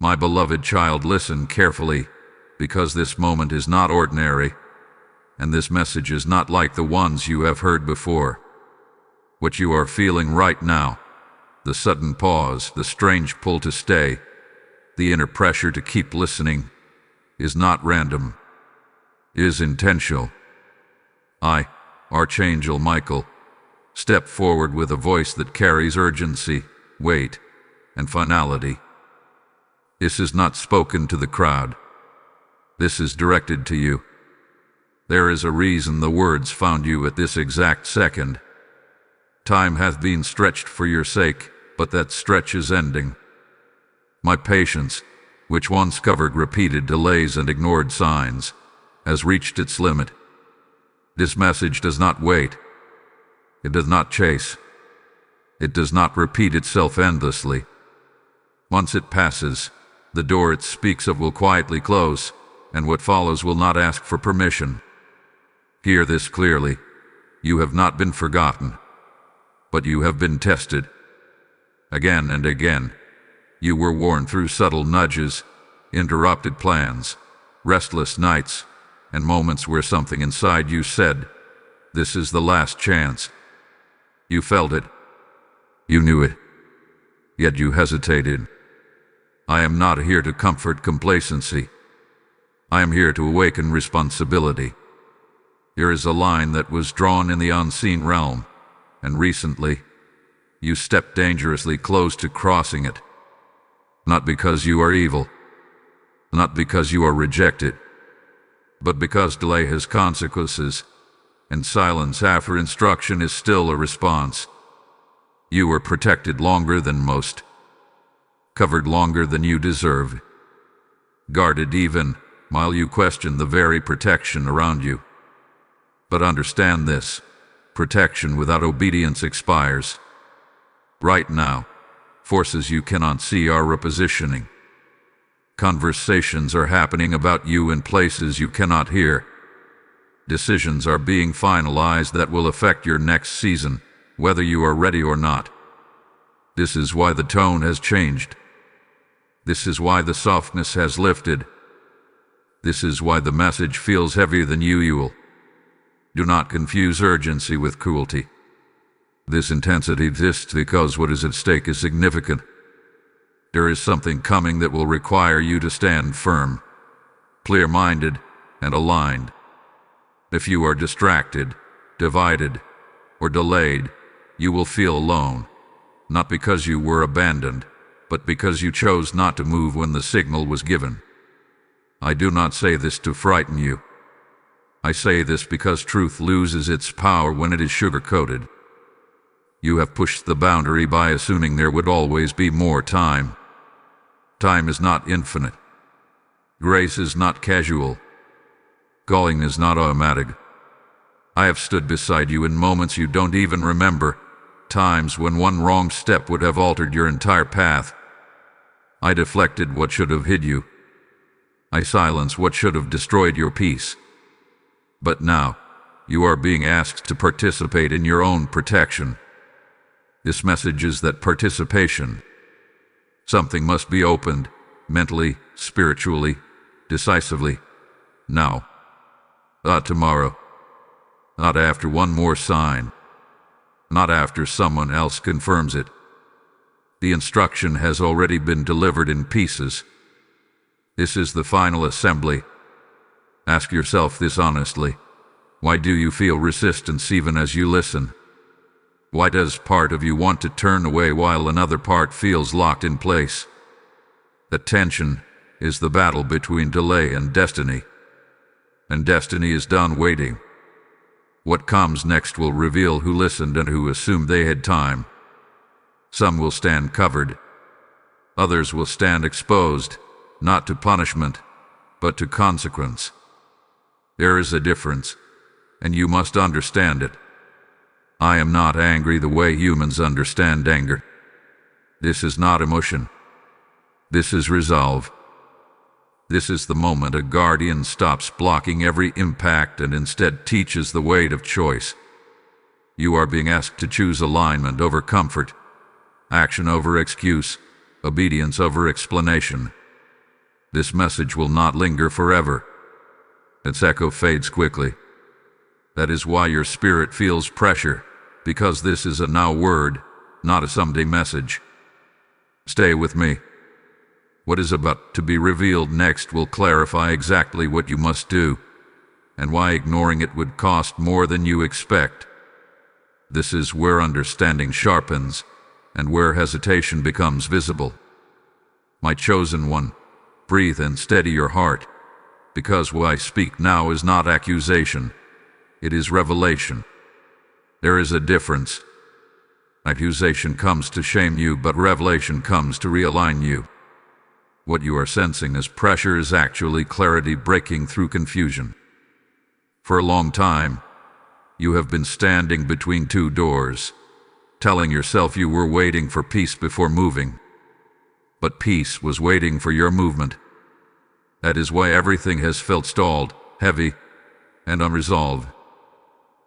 My beloved child, listen carefully, because this moment is not ordinary, and this message is not like the ones you have heard before. What you are feeling right now, the sudden pause, the strange pull to stay, the inner pressure to keep listening, is not random. It is intentional. I, Archangel Michael, step forward with a voice that carries urgency, weight, and finality. This is not spoken to the crowd. This is directed to you. There is a reason the words found you at this exact second. Time hath been stretched for your sake, but that stretch is ending. My patience, which once covered repeated delays and ignored signs, has reached its limit. This message does not wait. It does not chase. It does not repeat itself endlessly. Once it passes, the door it speaks of will quietly close, and what follows will not ask for permission. Hear this clearly. You have not been forgotten, but you have been tested. Again and again, you were worn through subtle nudges, interrupted plans, restless nights, and moments where something inside you said, "This is the last chance." You felt it. You knew it. Yet you hesitated. I am not here to comfort complacency. I am here to awaken responsibility. There is a line that was drawn in the unseen realm, and recently, you stepped dangerously close to crossing it. Not because you are evil, not because you are rejected, but because delay has consequences, and silence after instruction is still a response. You were protected longer than most, covered longer than you deserved, guarded even while you questioned the very protection around you. But understand this, protection without obedience expires. Right now, forces you cannot see are repositioning. Conversations are happening about you in places you cannot hear. Decisions are being finalized that will affect your next season, whether you are ready or not. This is why the tone has changed. This is why the softness has lifted. This is why the message feels heavier than usual. Do not confuse urgency with cruelty. This intensity exists because what is at stake is significant. There is something coming that will require you to stand firm, clear-minded, and aligned. If you are distracted, divided, or delayed, you will feel alone, not because you were abandoned, but because you chose not to move when the signal was given. I do not say this to frighten you. I say this because truth loses its power when it is sugar-coated. You have pushed the boundary by assuming there would always be more time. Time is not infinite. Grace is not casual. Calling is not automatic. I have stood beside you in moments you don't even remember, times when one wrong step would have altered your entire path. I deflected what should have hid you. I silenced what should have destroyed your peace. But now, you are being asked to participate in your own protection. This message is that participation. Something must be opened, mentally, spiritually, decisively. Now. Not tomorrow. Not after one more sign. Not after someone else confirms it. The instruction has already been delivered in pieces. This is the final assembly. Ask yourself this honestly. Why do you feel resistance even as you listen? Why does part of you want to turn away while another part feels locked in place? The tension is the battle between delay and destiny. And destiny is done waiting. What comes next will reveal who listened and who assumed they had time. Some will stand covered. Others will stand exposed, not to punishment, but to consequence. There is a difference, and you must understand it. I am not angry the way humans understand anger. This is not emotion. This is resolve. This is the moment a guardian stops blocking every impact and instead teaches the weight of choice. You are being asked to choose alignment over comfort, action over excuse, obedience over explanation. This message will not linger forever. Its echo fades quickly. That is why your spirit feels pressure, because this is a now word, not a someday message. Stay with me. What is about to be revealed next will clarify exactly what you must do, and why ignoring it would cost more than you expect. This is where understanding sharpens, and where hesitation becomes visible. My chosen one, breathe and steady your heart, because what I speak now is not accusation, it is revelation. There is a difference. Accusation comes to shame you, but revelation comes to realign you. What you are sensing as pressure is actually clarity breaking through confusion. For a long time, you have been standing between two doors, telling yourself you were waiting for peace before moving. But peace was waiting for your movement. That is why everything has felt stalled, heavy, and unresolved.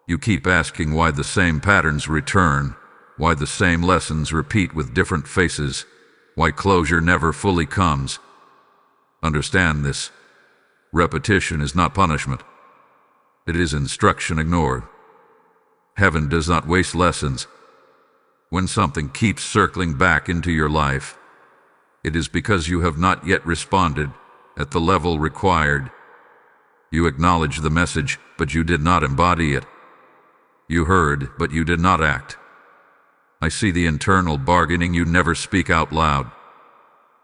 You keep asking why the same patterns return, why the same lessons repeat with different faces, why closure never fully comes. Understand this. Repetition is not punishment. It is instruction ignored. Heaven does not waste lessons. When something keeps circling back into your life, it is because you have not yet responded at the level required. You acknowledge the message, but you did not embody it. You heard, but you did not act. I see the internal bargaining you never speak out loud.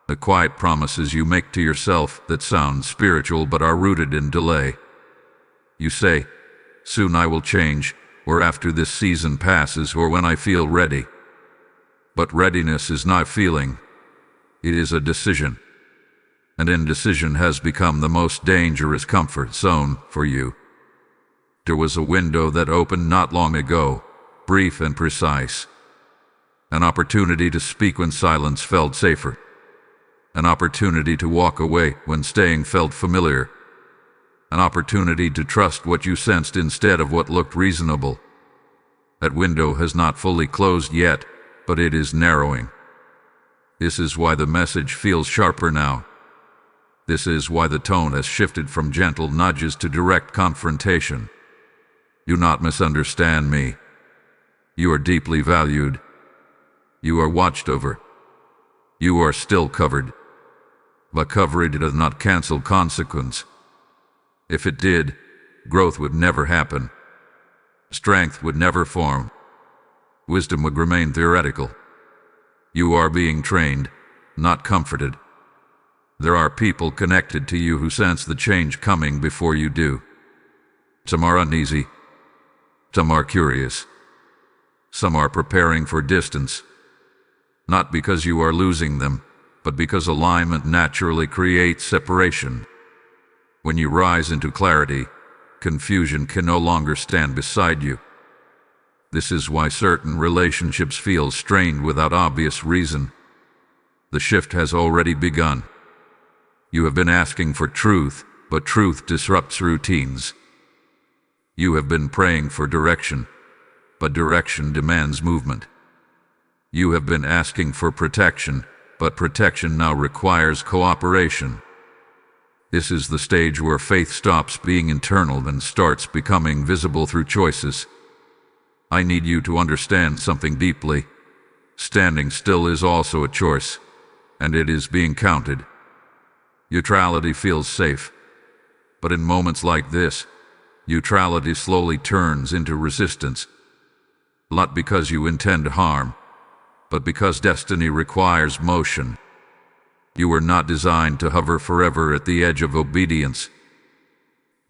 The quiet promises you make to yourself that sound spiritual but are rooted in delay. You say, soon I will change, or after this season passes, or when I feel ready. But readiness is not feeling. It is a decision. And indecision has become the most dangerous comfort zone for you. There was a window that opened not long ago, brief and precise. An opportunity to speak when silence felt safer. An opportunity to walk away when staying felt familiar. An opportunity to trust what you sensed instead of what looked reasonable. That window has not fully closed yet, but it is narrowing. This is why the message feels sharper now. This is why the tone has shifted from gentle nudges to direct confrontation. Do not misunderstand me. You are deeply valued. You are watched over. You are still covered. But coverage does not cancel consequence. If it did, growth would never happen. Strength would never form. Wisdom would remain theoretical. You are being trained, not comforted. There are people connected to you who sense the change coming before you do. Some are uneasy. Some are curious. Some are preparing for distance. Not because you are losing them, but because alignment naturally creates separation. When you rise into clarity, confusion can no longer stand beside you. This is why certain relationships feel strained without obvious reason. The shift has already begun. You have been asking for truth, but truth disrupts routines. You have been praying for direction, but direction demands movement. You have been asking for protection, but protection now requires cooperation. This is the stage where faith stops being internal and starts becoming visible through choices. I need you to understand something deeply. Standing still is also a choice, and it is being counted. Neutrality feels safe, but in moments like this, neutrality slowly turns into resistance. Not because you intend harm, but because destiny requires motion. You were not designed to hover forever at the edge of obedience.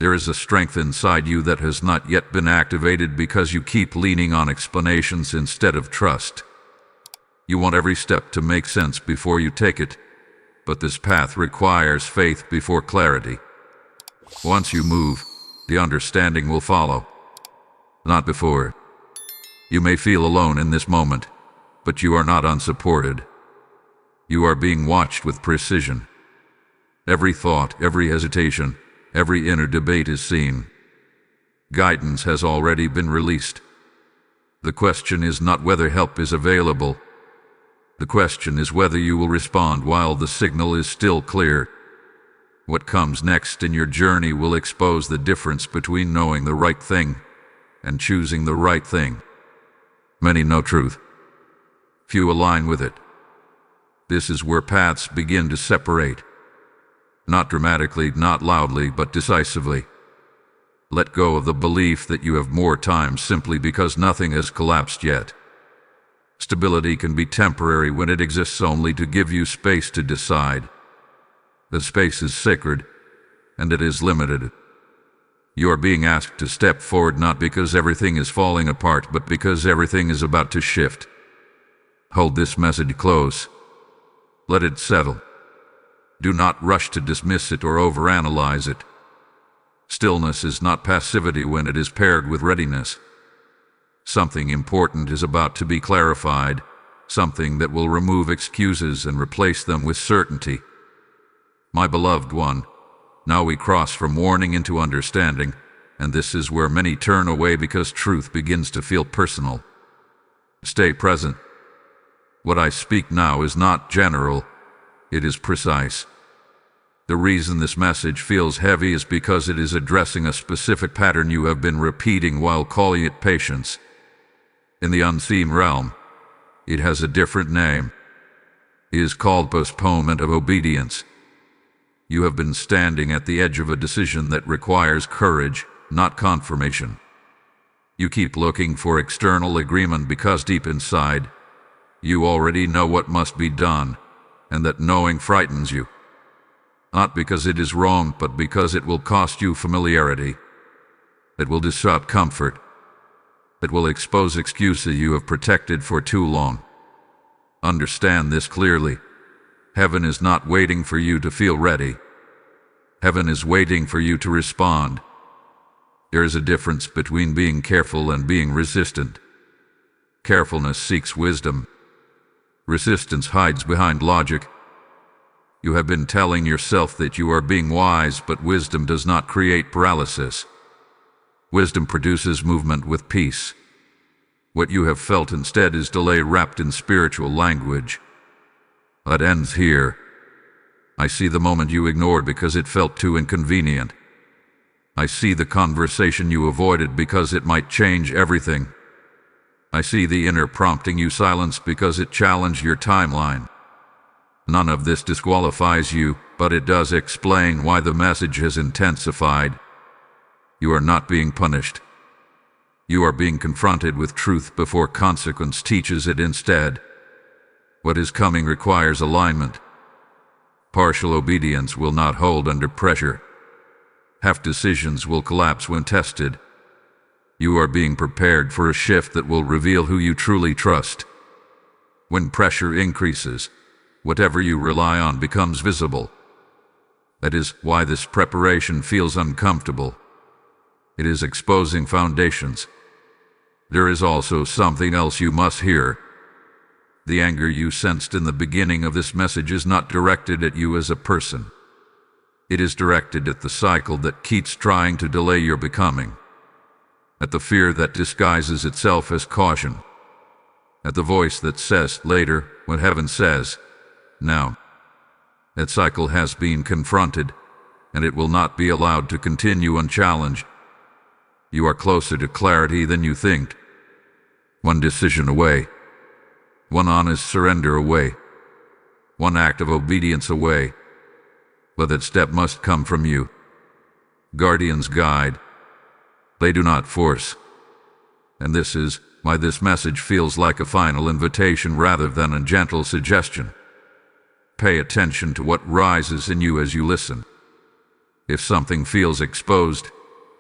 There is a strength inside you that has not yet been activated because you keep leaning on explanations instead of trust. You want every step to make sense before you take it, but this path requires faith before clarity. Once you move, the understanding will follow. Not before. You may feel alone in this moment, but you are not unsupported. You are being watched with precision. Every thought, every hesitation, every inner debate is seen. Guidance has already been released. The question is not whether help is available. The question is whether you will respond while the signal is still clear. What comes next in your journey will expose the difference between knowing the right thing and choosing the right thing. Many know truth. Few align with it. This is where paths begin to separate. Not dramatically, not loudly, but decisively. Let go of the belief that you have more time simply because nothing has collapsed yet. Stability can be temporary when it exists only to give you space to decide. The space is sacred, and it is limited. You are being asked to step forward not because everything is falling apart, but because everything is about to shift. Hold this message close. Let it settle. Do not rush to dismiss it or overanalyze it. Stillness is not passivity when it is paired with readiness. Something important is about to be clarified, something that will remove excuses and replace them with certainty. My beloved one, now we cross from warning into understanding, and this is where many turn away because truth begins to feel personal. Stay present. What I speak now is not general, it is precise. The reason this message feels heavy is because it is addressing a specific pattern you have been repeating while calling it patience. In the unseen realm, it has a different name. It is called postponement of obedience. You have been standing at the edge of a decision that requires courage, not confirmation. You keep looking for external agreement because deep inside, you already know what must be done, and that knowing frightens you. Not because it is wrong, but because it will cost you familiarity. It will disrupt comfort. It will expose excuses you have protected for too long. Understand this clearly. Heaven is not waiting for you to feel ready. Heaven is waiting for you to respond. There is a difference between being careful and being resistant. Carefulness seeks wisdom. Resistance hides behind logic. You have been telling yourself that you are being wise, but wisdom does not create paralysis. Wisdom produces movement with peace. What you have felt instead is delay wrapped in spiritual language. That ends here. I see the moment you ignored because it felt too inconvenient. I see the conversation you avoided because it might change everything. I see the inner prompting you silenced because it challenged your timeline. None of this disqualifies you, but it does explain why the message has intensified. You are not being punished. You are being confronted with truth before consequence teaches it instead. What is coming requires alignment. Partial obedience will not hold under pressure. Half decisions will collapse when tested. You are being prepared for a shift that will reveal who you truly trust. When pressure increases, whatever you rely on becomes visible. That is why this preparation feels uncomfortable. It is exposing foundations. There is also something else you must hear. The anger you sensed in the beginning of this message is not directed at you as a person. It is directed at the cycle that keeps trying to delay your becoming. At the fear that disguises itself as caution. At the voice that says later what heaven says now. That cycle has been confronted, and it will not be allowed to continue unchallenged. You are closer to clarity than you think. One decision away. One honest surrender away. One act of obedience away. But that step must come from you. Guardians guide. They do not force. And this is why this message feels like a final invitation rather than a gentle suggestion. Pay attention to what rises in you as you listen. If something feels exposed,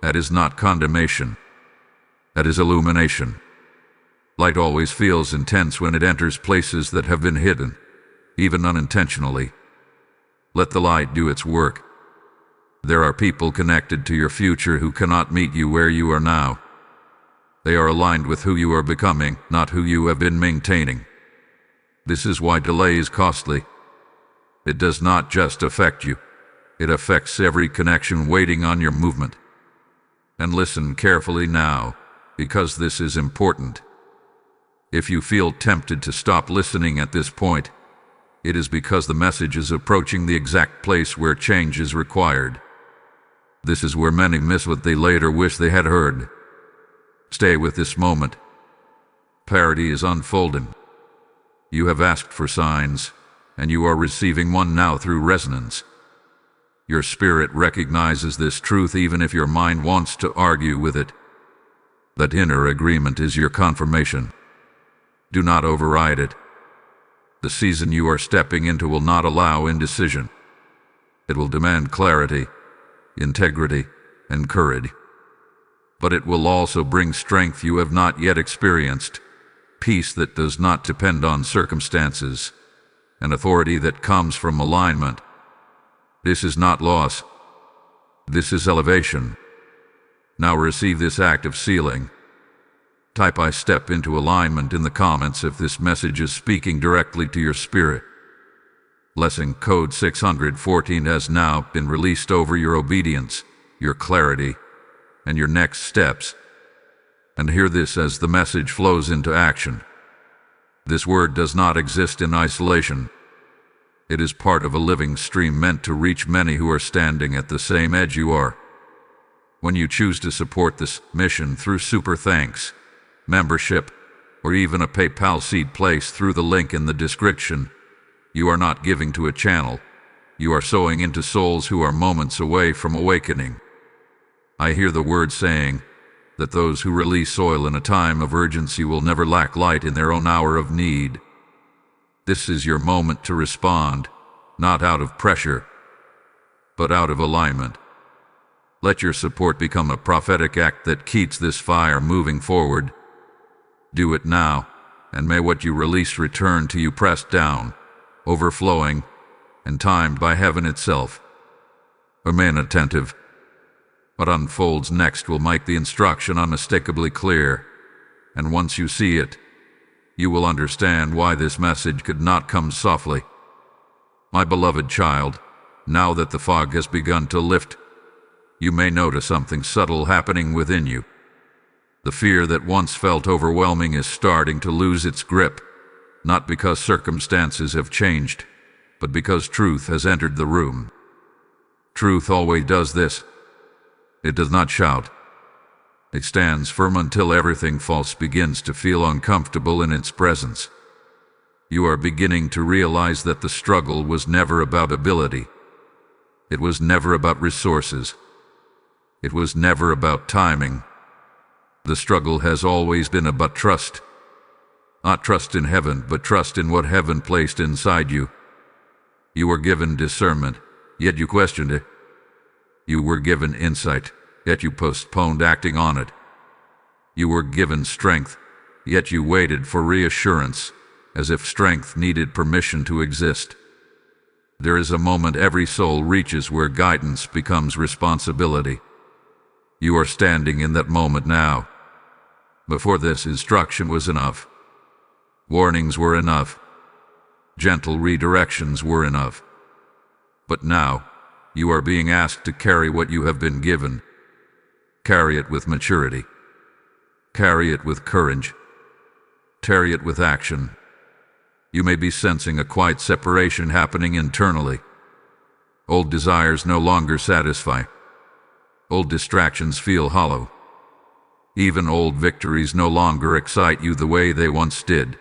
that is not condemnation. That is illumination. Light always feels intense when it enters places that have been hidden, even unintentionally. Let the light do its work. There are people connected to your future who cannot meet you where you are now. They are aligned with who you are becoming, not who you have been maintaining. This is why delay is costly. It does not just affect you. It affects every connection waiting on your movement. And listen carefully now, because this is important. If you feel tempted to stop listening at this point, it is because the message is approaching the exact place where change is required. This is where many miss what they later wish they had heard. Stay with this moment. Clarity is unfolding. You have asked for signs, and you are receiving one now through resonance. Your spirit recognizes this truth even if your mind wants to argue with it. That inner agreement is your confirmation. Do not override it. The season you are stepping into will not allow indecision. It will demand clarity, integrity, and courage. But it will also bring strength you have not yet experienced, peace that does not depend on circumstances, and authority that comes from alignment. This is not loss. This is elevation. Now receive this act of sealing. Type "I step into alignment" in the comments if this message is speaking directly to your spirit. Lesson Code 614 has now been released over your obedience, your clarity, and your next steps. And hear this as the message flows into action. This word does not exist in isolation. It is part of a living stream meant to reach many who are standing at the same edge you are. When you choose to support this mission through super thanks, membership, or even a PayPal seed placed through the link in the description, you are not giving to a channel. You are sowing into souls who are moments away from awakening. I hear the word saying that those who release oil in a time of urgency will never lack light in their own hour of need. This is your moment to respond, not out of pressure, but out of alignment. Let your support become a prophetic act that keeps this fire moving forward. Do it now, and may what you release return to you pressed down, overflowing, and timed by heaven itself. Remain attentive. What unfolds next will make the instruction unmistakably clear, and once you see it, you will understand why this message could not come softly. My beloved child, now that the fog has begun to lift, you may notice something subtle happening within you. The fear that once felt overwhelming is starting to lose its grip, not because circumstances have changed, but because truth has entered the room. Truth always does this. It does not shout. It stands firm until everything false begins to feel uncomfortable in its presence. You are beginning to realize that the struggle was never about ability. It was never about resources. It was never about timing. The struggle has always been about trust. Not trust in heaven, but trust in what heaven placed inside you. You were given discernment, yet you questioned it. You were given insight, yet you postponed acting on it. You were given strength, yet you waited for reassurance, as if strength needed permission to exist. There is a moment every soul reaches where guidance becomes responsibility. You are standing in that moment now. Before this, instruction was enough. Warnings were enough. Gentle redirections were enough. But now, you are being asked to carry what you have been given. Carry it with maturity. Carry it with courage. Carry it with action. You may be sensing a quiet separation happening internally. Old desires no longer satisfy. Old distractions feel hollow. Even old victories no longer excite you the way they once did.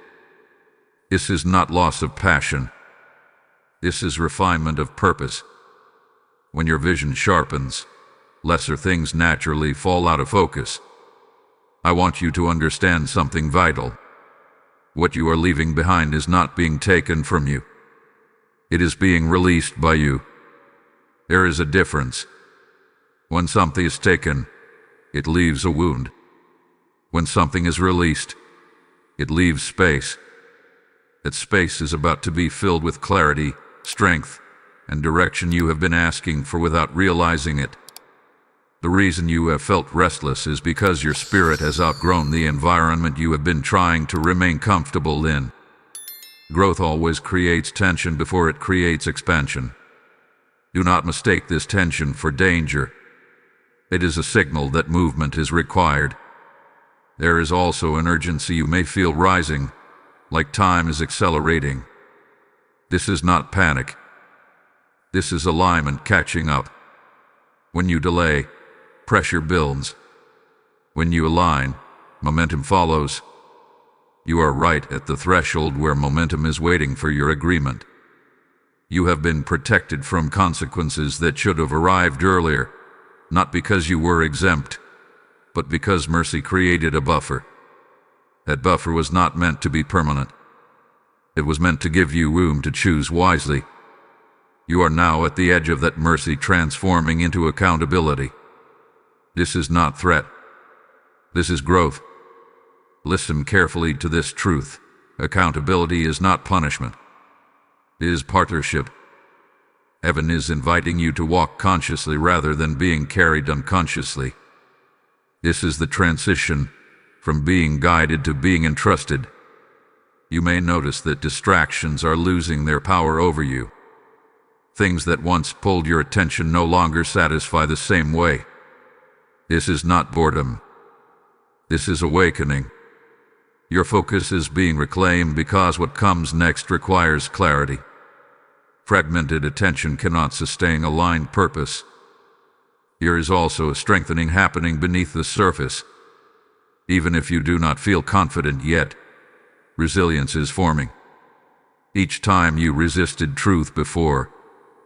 This is not loss of passion. This is refinement of purpose. When your vision sharpens, lesser things naturally fall out of focus. I want you to understand something vital. What you are leaving behind is not being taken from you. It is being released by you. There is a difference. When something is taken, it leaves a wound. When something is released, it leaves space. That space is about to be filled with clarity, strength, and direction you have been asking for without realizing it. The reason you have felt restless is because your spirit has outgrown the environment you have been trying to remain comfortable in. Growth always creates tension before it creates expansion. Do not mistake this tension for danger. It is a signal that movement is required. There is also an urgency you may feel rising, like time is accelerating. This is not panic. This is alignment catching up. When you delay, pressure builds. When you align, momentum follows. You are right at the threshold where momentum is waiting for your agreement. You have been protected from consequences that should have arrived earlier, not because you were exempt, but because mercy created a buffer. That buffer was not meant to be permanent. It was meant to give you room to choose wisely. You are now at the edge of that mercy transforming into accountability. This is not threat. This is growth. Listen carefully to this truth. Accountability is not punishment. It is partnership. Heaven is inviting you to walk consciously rather than being carried unconsciously. This is the transition from being guided to being entrusted. You may notice that distractions are losing their power over you. Things that once pulled your attention no longer satisfy the same way. This is not boredom. This is awakening. Your focus is being reclaimed because what comes next requires clarity. Fragmented attention cannot sustain aligned purpose. Here is also a strengthening happening beneath the surface. Even if you do not feel confident yet, resilience is forming. Each time you resisted truth before,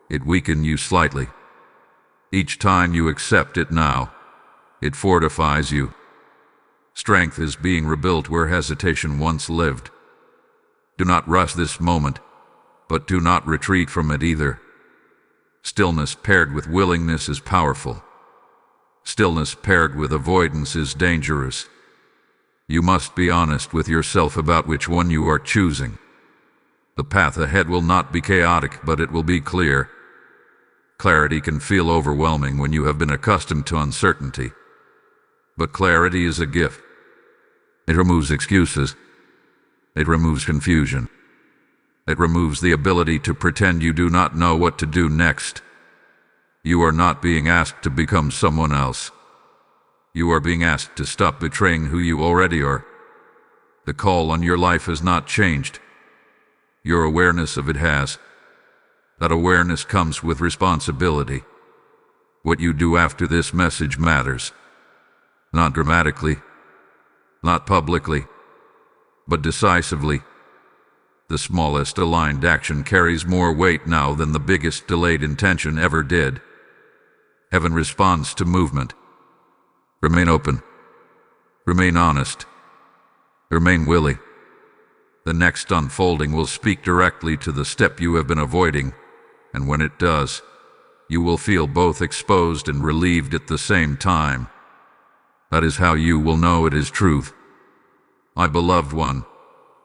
it weakened you slightly. Each time you accept it now, it fortifies you. Strength is being rebuilt where hesitation once lived. Do not rush this moment, but do not retreat from it either. Stillness paired with willingness is powerful. Stillness paired with avoidance is dangerous. You must be honest with yourself about which one you are choosing. The path ahead will not be chaotic, but it will be clear. Clarity can feel overwhelming when you have been accustomed to uncertainty. But clarity is a gift. It removes excuses. It removes confusion. It removes the ability to pretend you do not know what to do next. You are not being asked to become someone else. You are being asked to stop betraying who you already are. The call on your life has not changed. Your awareness of it has. That awareness comes with responsibility. What you do after this message matters. Not dramatically, not publicly, but decisively. The smallest aligned action carries more weight now than the biggest delayed intention ever did. Heaven responds to movement. Remain open. Remain honest. Remain willing. The next unfolding will speak directly to the step you have been avoiding, and when it does, you will feel both exposed and relieved at the same time. That is how you will know it is truth. My beloved one,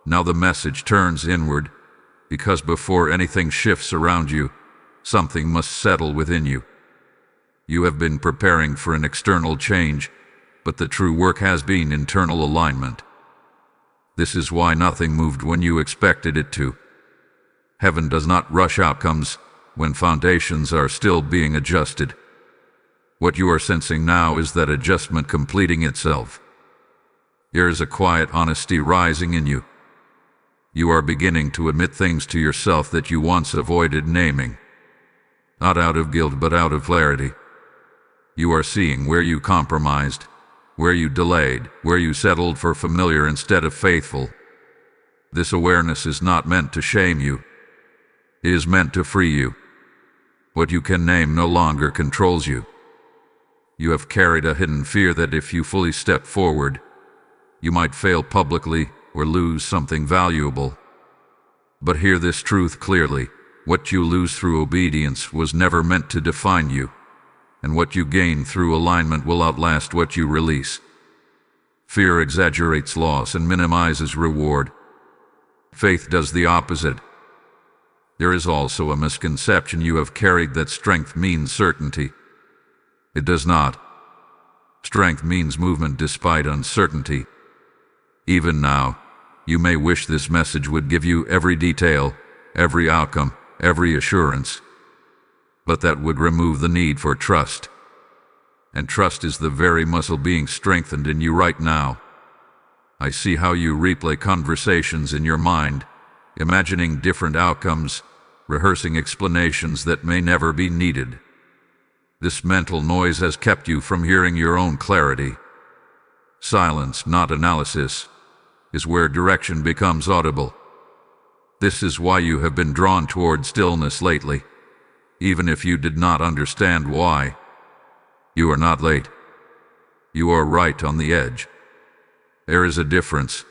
now the message turns inward, because before anything shifts around you, something must settle within you. You have been preparing for an external change, but the true work has been internal alignment. This is why nothing moved when you expected it to. Heaven does not rush outcomes when foundations are still being adjusted. What you are sensing now is that adjustment completing itself. There is a quiet honesty rising in you. You are beginning to admit things to yourself that you once avoided naming. Not out of guilt, but out of clarity. You are seeing where you compromised, where you delayed, where you settled for familiar instead of faithful. This awareness is not meant to shame you. It is meant to free you. What you can name no longer controls you. You have carried a hidden fear that if you fully step forward, you might fail publicly or lose something valuable. But hear this truth clearly. What you lose through obedience was never meant to define you, and what you gain through alignment will outlast what you release. Fear exaggerates loss and minimizes reward. Faith does the opposite. There is also a misconception you have carried that strength means certainty. It does not. Strength means movement despite uncertainty. Even now, you may wish this message would give you every detail, every outcome, every assurance. But that would remove the need for trust. And trust is the very muscle being strengthened in you right now. I see how you replay conversations in your mind, imagining different outcomes, rehearsing explanations that may never be needed. This mental noise has kept you from hearing your own clarity. Silence, not analysis, is where direction becomes audible. This is why you have been drawn toward stillness lately, even if you did not understand why. You are not late. You are right on the edge. There is a difference.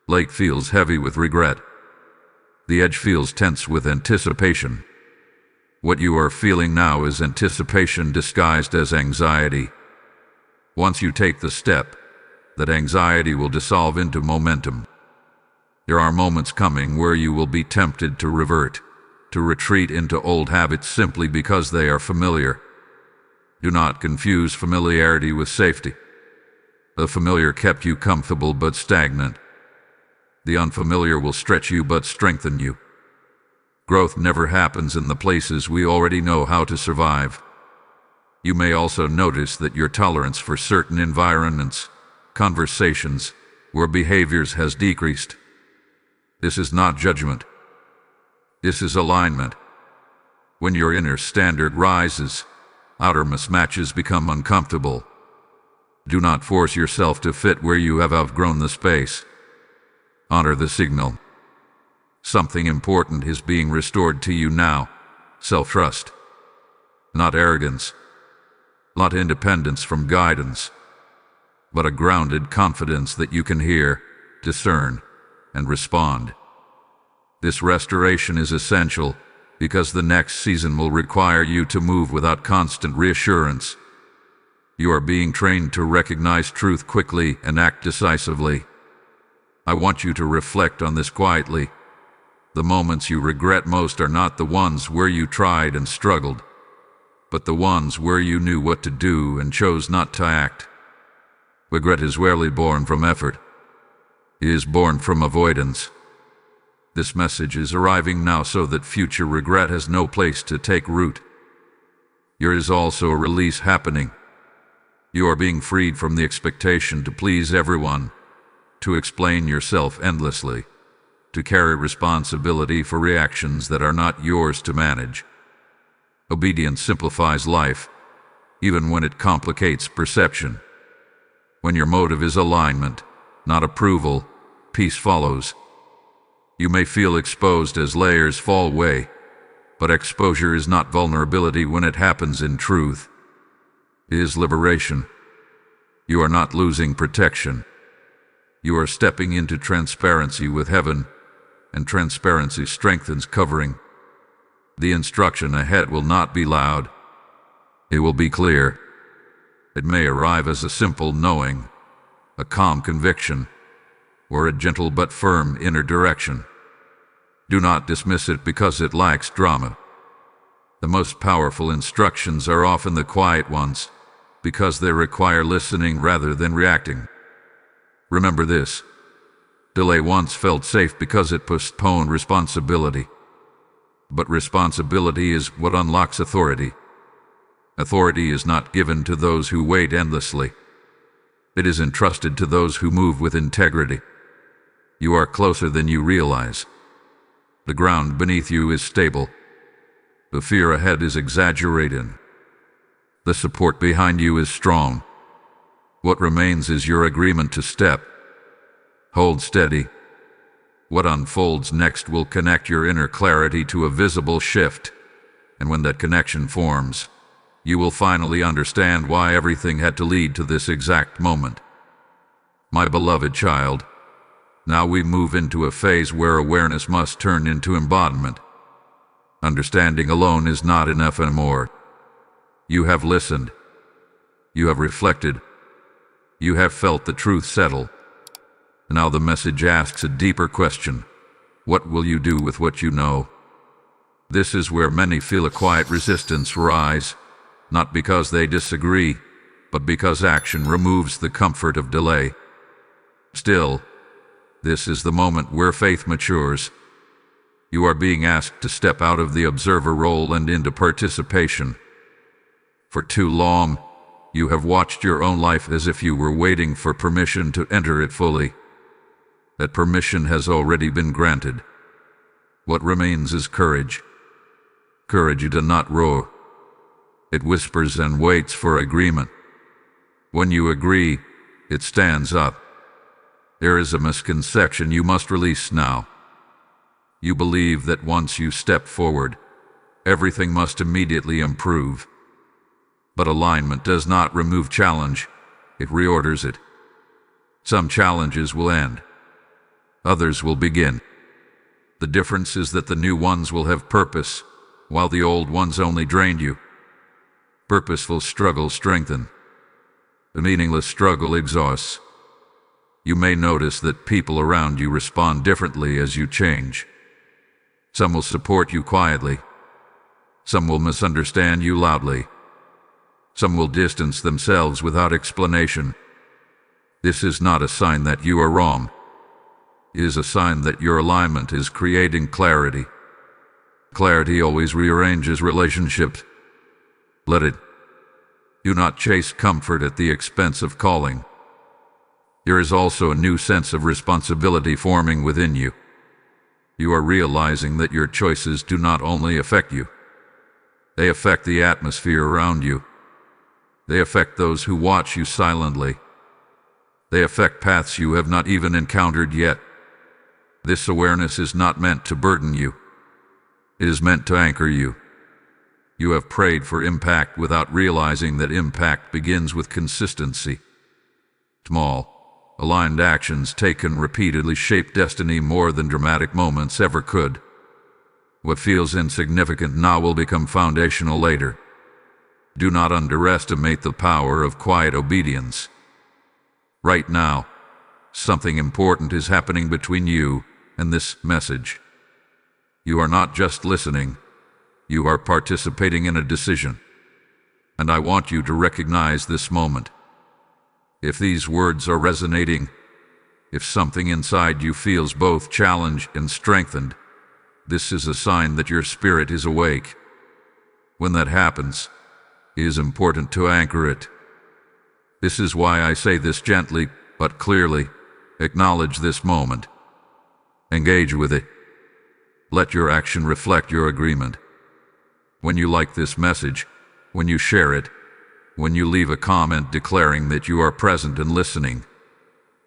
Late feels heavy with regret. The edge feels tense with anticipation. What you are feeling now is anticipation disguised as anxiety. Once you take the step, that anxiety will dissolve into momentum. There are moments coming where you will be tempted to revert, to retreat into old habits simply because they are familiar. Do not confuse familiarity with safety. The familiar kept you comfortable but stagnant. The unfamiliar will stretch you but strengthen you. Growth never happens in the places we already know how to survive. You may also notice that your tolerance for certain environments, conversations, or behaviors has decreased. This is not judgment. This is alignment. When your inner standard rises, outer mismatches become uncomfortable. Do not force yourself to fit where you have outgrown the space. Honor the signal. Something important is being restored to you now. Self-trust. Not arrogance. Not independence from guidance, but a grounded confidence that you can hear, discern, and respond. This restoration is essential because the next season will require you to move without constant reassurance. You are being trained to recognize truth quickly and act decisively. I want you to reflect on this quietly. The moments you regret most are not the ones where you tried and struggled, but the ones where you knew what to do and chose not to act. Regret is rarely born from effort. It is born from avoidance. This message is arriving now so that future regret has no place to take root. There is also a release happening. You are being freed from the expectation to please everyone, to explain yourself endlessly, to carry responsibility for reactions that are not yours to manage. Obedience simplifies life, even when it complicates perception. When your motive is alignment, not approval, peace follows. You may feel exposed as layers fall away, but exposure is not vulnerability when it happens in truth. It is liberation. You are not losing protection. You are stepping into transparency with heaven, and transparency strengthens covering. The instruction ahead will not be loud. It will be clear. It may arrive as a simple knowing, a calm conviction, or a gentle but firm inner direction. Do not dismiss it because it lacks drama. The most powerful instructions are often the quiet ones, because they require listening rather than reacting. Remember this. Delay once felt safe because it postponed responsibility. But responsibility is what unlocks authority. Authority is not given to those who wait endlessly. It is entrusted to those who move with integrity. You are closer than you realize. The ground beneath you is stable. The fear ahead is exaggerated. The support behind you is strong. What remains is your agreement to step. Hold steady. What unfolds next will connect your inner clarity to a visible shift, and when that connection forms, you will finally understand why everything had to lead to this exact moment. My beloved child, now we move into a phase where awareness must turn into embodiment. Understanding alone is not enough anymore. You have listened. You have reflected. You have felt the truth settle. Now the message asks a deeper question. What will you do with what you know? This is where many feel a quiet resistance rise, not because they disagree, but because action removes the comfort of delay. Still, this is the moment where faith matures. You are being asked to step out of the observer role and into participation. For too long, you have watched your own life as if you were waiting for permission to enter it fully. That permission has already been granted. What remains is courage. Courage does not roar. It whispers and waits for agreement. When you agree, it stands up. There is a misconception you must release now. You believe that once you step forward, everything must immediately improve. But alignment does not remove challenge, it reorders it. Some challenges will end. Others will begin. The difference is that the new ones will have purpose, while the old ones only drained you. Purposeful struggle strengthens. The meaningless struggle exhausts. You may notice that people around you respond differently as you change. Some will support you quietly. Some will misunderstand you loudly. Some will distance themselves without explanation. This is not a sign that you are wrong. It is a sign that your alignment is creating clarity. Clarity always rearranges relationships. Let it. Do not chase comfort at the expense of calling. There is also a new sense of responsibility forming within you. You are realizing that your choices do not only affect you. They affect the atmosphere around you. They affect those who watch you silently. They affect paths you have not even encountered yet. This awareness is not meant to burden you. It is meant to anchor you. You have prayed for impact without realizing that impact begins with consistency. Small, aligned actions taken repeatedly shape destiny more than dramatic moments ever could. What feels insignificant now will become foundational later. Do not underestimate the power of quiet obedience. Right now, something important is happening between you and this message. You are not just listening, you are participating in a decision. And I want you to recognize this moment. If these words are resonating, if something inside you feels both challenged and strengthened, this is a sign that your spirit is awake. When that happens, it is important to anchor it. This is why I say this gently but clearly. Acknowledge this moment. Engage with it. Let your action reflect your agreement. When you like this message, when you share it, when you leave a comment declaring that you are present and listening,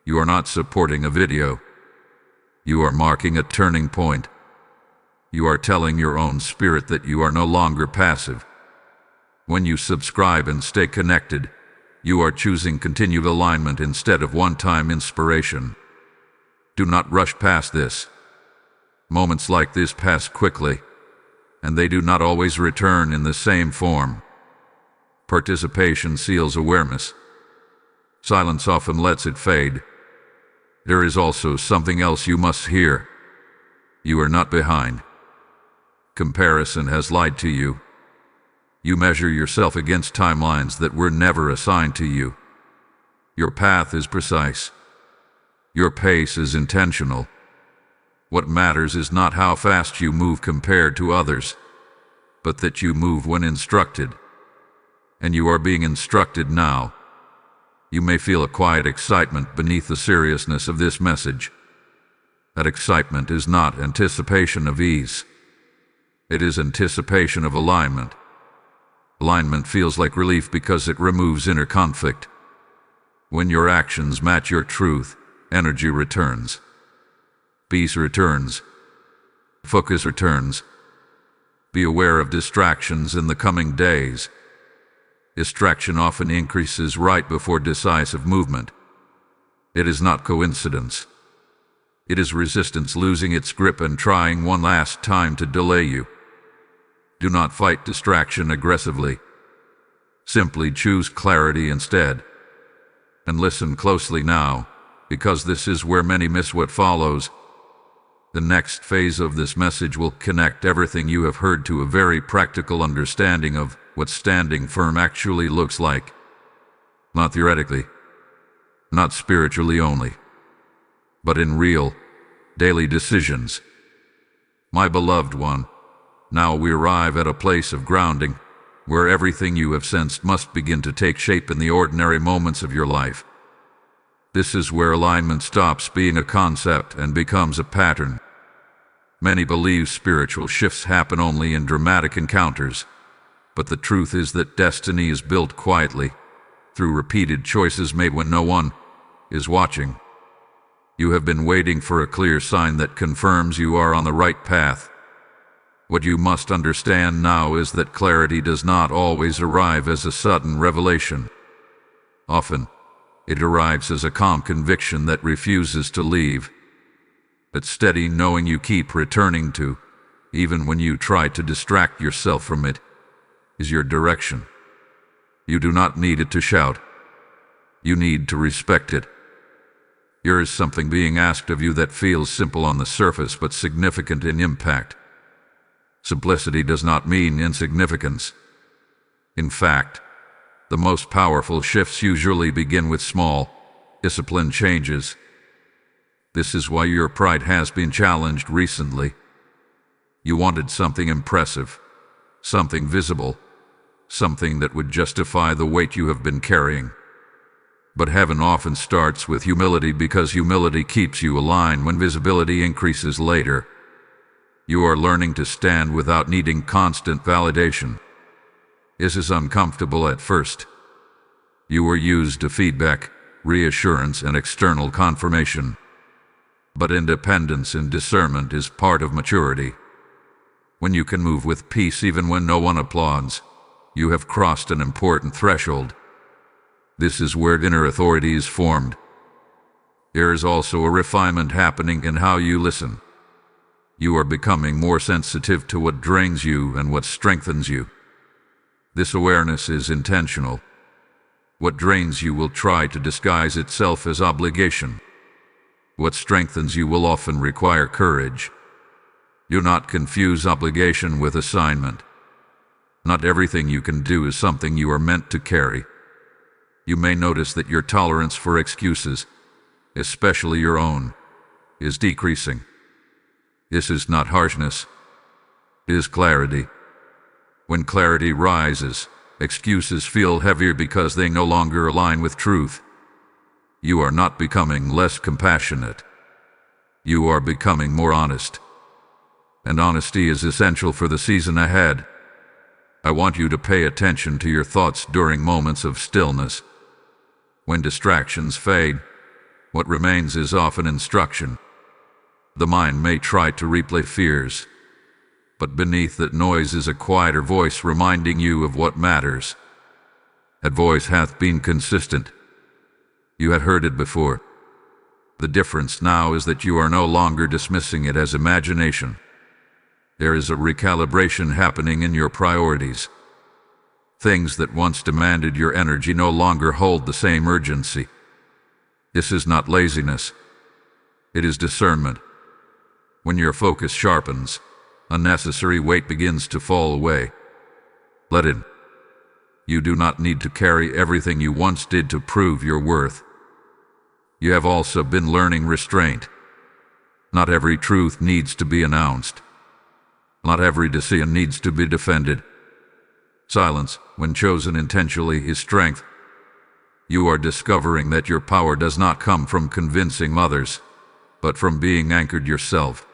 you are not supporting a video. You are marking a turning point. You are telling your own spirit that you are no longer passive. When you subscribe and stay connected, you are choosing continued alignment instead of one-time inspiration. Do not rush past this. Moments like this pass quickly, and they do not always return in the same form. Participation seals awareness. Silence often lets it fade. There is also something else you must hear. You are not behind. Comparison has lied to you. You measure yourself against timelines that were never assigned to you. Your path is precise. Your pace is intentional. What matters is not how fast you move compared to others, but that you move when instructed. And you are being instructed now. You may feel a quiet excitement beneath the seriousness of this message. That excitement is not anticipation of ease. It is anticipation of alignment. Alignment feels like relief because it removes inner conflict. When your actions match your truth, energy returns. Peace returns. Focus returns. Be aware of distractions in the coming days. Distraction often increases right before decisive movement. It is not coincidence. It is resistance losing its grip and trying one last time to delay you. Do not fight distraction aggressively. Simply choose clarity instead. And listen closely now, because this is where many miss what follows. The next phase of this message will connect everything you have heard to a very practical understanding of what standing firm actually looks like. Not theoretically, not spiritually only, but in real, daily decisions. My beloved one, now we arrive at a place of grounding, where everything you have sensed must begin to take shape in the ordinary moments of your life. This is where alignment stops being a concept and becomes a pattern. Many believe spiritual shifts happen only in dramatic encounters, but the truth is that destiny is built quietly, through repeated choices made when no one is watching. You have been waiting for a clear sign that confirms you are on the right path. What you must understand now is that clarity does not always arrive as a sudden revelation. Often, it arrives as a calm conviction that refuses to leave. That steady knowing you keep returning to, even when you try to distract yourself from it, is your direction. You do not need it to shout. You need to respect it. There is something being asked of you that feels simple on the surface but significant in impact. Simplicity does not mean insignificance. In fact, the most powerful shifts usually begin with small, disciplined changes. This is why your pride has been challenged recently. You wanted something impressive, something visible, something that would justify the weight you have been carrying. But heaven often starts with humility because humility keeps you aligned when visibility increases later. You are learning to stand without needing constant validation. This is uncomfortable at first. You were used to feedback, reassurance, and external confirmation. But independence and discernment is part of maturity. When you can move with peace even when no one applauds, you have crossed an important threshold. This is where inner authority is formed. There is also a refinement happening in how you listen. You are becoming more sensitive to what drains you and what strengthens you. This awareness is intentional. What drains you will try to disguise itself as obligation. What strengthens you will often require courage. Do not confuse obligation with assignment. Not everything you can do is something you are meant to carry. You may notice that your tolerance for excuses, especially your own, is decreasing. This is not harshness. It is clarity. When clarity rises, excuses feel heavier because they no longer align with truth. You are not becoming less compassionate. You are becoming more honest. And honesty is essential for the season ahead. I want you to pay attention to your thoughts during moments of stillness. When distractions fade, what remains is often instruction. The mind may try to replay fears, but beneath that noise is a quieter voice reminding you of what matters. That voice hath been consistent. You had heard it before. The difference now is that you are no longer dismissing it as imagination. There is a recalibration happening in your priorities. Things that once demanded your energy no longer hold the same urgency. This is not laziness. It is discernment. When your focus sharpens, unnecessary weight begins to fall away. Let it. You do not need to carry everything you once did to prove your worth. You have also been learning restraint. Not every truth needs to be announced. Not every decision needs to be defended. Silence, when chosen intentionally, is strength. You are discovering that your power does not come from convincing others, but from being anchored yourself.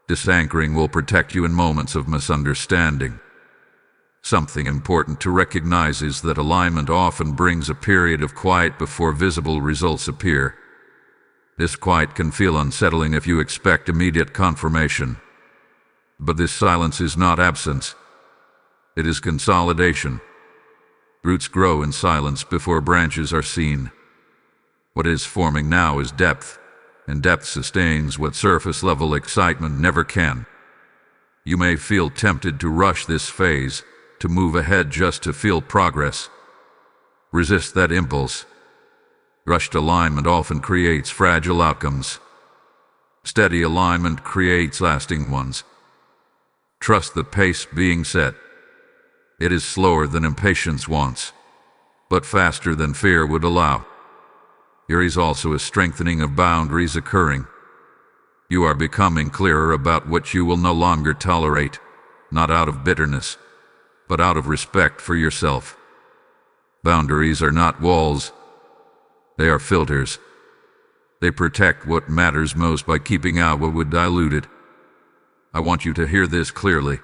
This anchoring will protect you in moments of misunderstanding. Something important to recognize is that alignment often brings a period of quiet before visible results appear. This quiet can feel unsettling if you expect immediate confirmation. But this silence is not absence. It is consolidation. Roots grow in silence before branches are seen. What is forming now is depth, and depth sustains what surface-level excitement never can. You may feel tempted to rush this phase, to move ahead just to feel progress. Resist that impulse. Rushed alignment often creates fragile outcomes. Steady alignment creates lasting ones. Trust the pace being set. It is slower than impatience wants, but faster than fear would allow. There is also a strengthening of boundaries occurring. You are becoming clearer about what you will no longer tolerate, not out of bitterness, but out of respect for yourself. Boundaries are not walls. They are filters. They protect what matters most by keeping out what would dilute it. I want you to hear this clearly.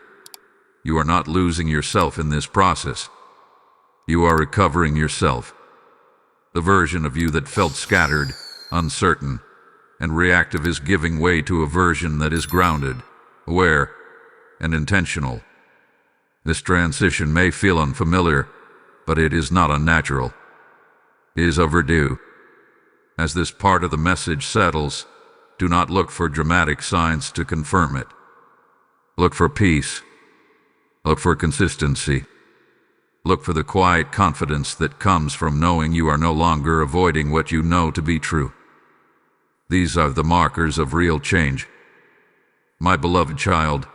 You are not losing yourself in this process. You are recovering yourself. The version of you that felt scattered, uncertain, and reactive is giving way to a version that is grounded, aware, and intentional. This transition may feel unfamiliar, but it is not unnatural. It is overdue. As this part of the message settles, do not look for dramatic signs to confirm it. Look for peace. Look for consistency. Look for the quiet confidence that comes from knowing you are no longer avoiding what you know to be true. These are the markers of real change. My beloved child,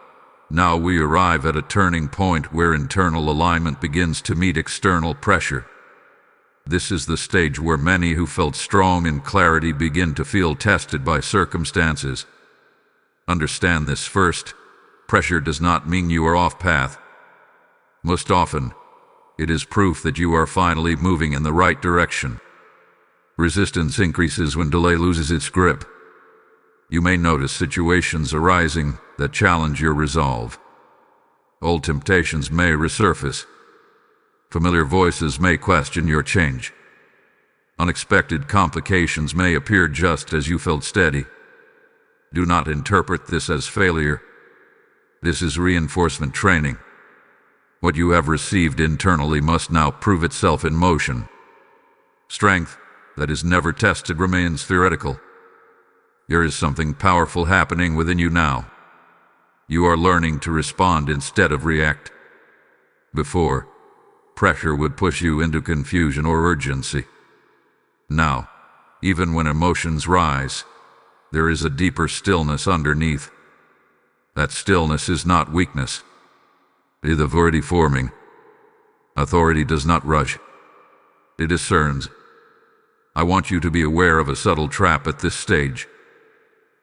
now we arrive at a turning point where internal alignment begins to meet external pressure. This is the stage where many who felt strong in clarity begin to feel tested by circumstances. Understand this first. Pressure does not mean you are off path. Most often, it is proof that you are finally moving in the right direction. Resistance increases when delay loses its grip. You may notice situations arising that challenge your resolve. Old temptations may resurface. Familiar voices may question your change. Unexpected complications may appear just as you felt steady. Do not interpret this as failure. This is reinforcement training. What you have received internally must now prove itself in motion. Strength that is never tested remains theoretical. There is something powerful happening within you now. You are learning to respond instead of react. Before, pressure would push you into confusion or urgency. Now, even when emotions rise, there is a deeper stillness underneath. That stillness is not weakness. It is authority forming. Authority does not rush. It discerns. I want you to be aware of a subtle trap at this stage.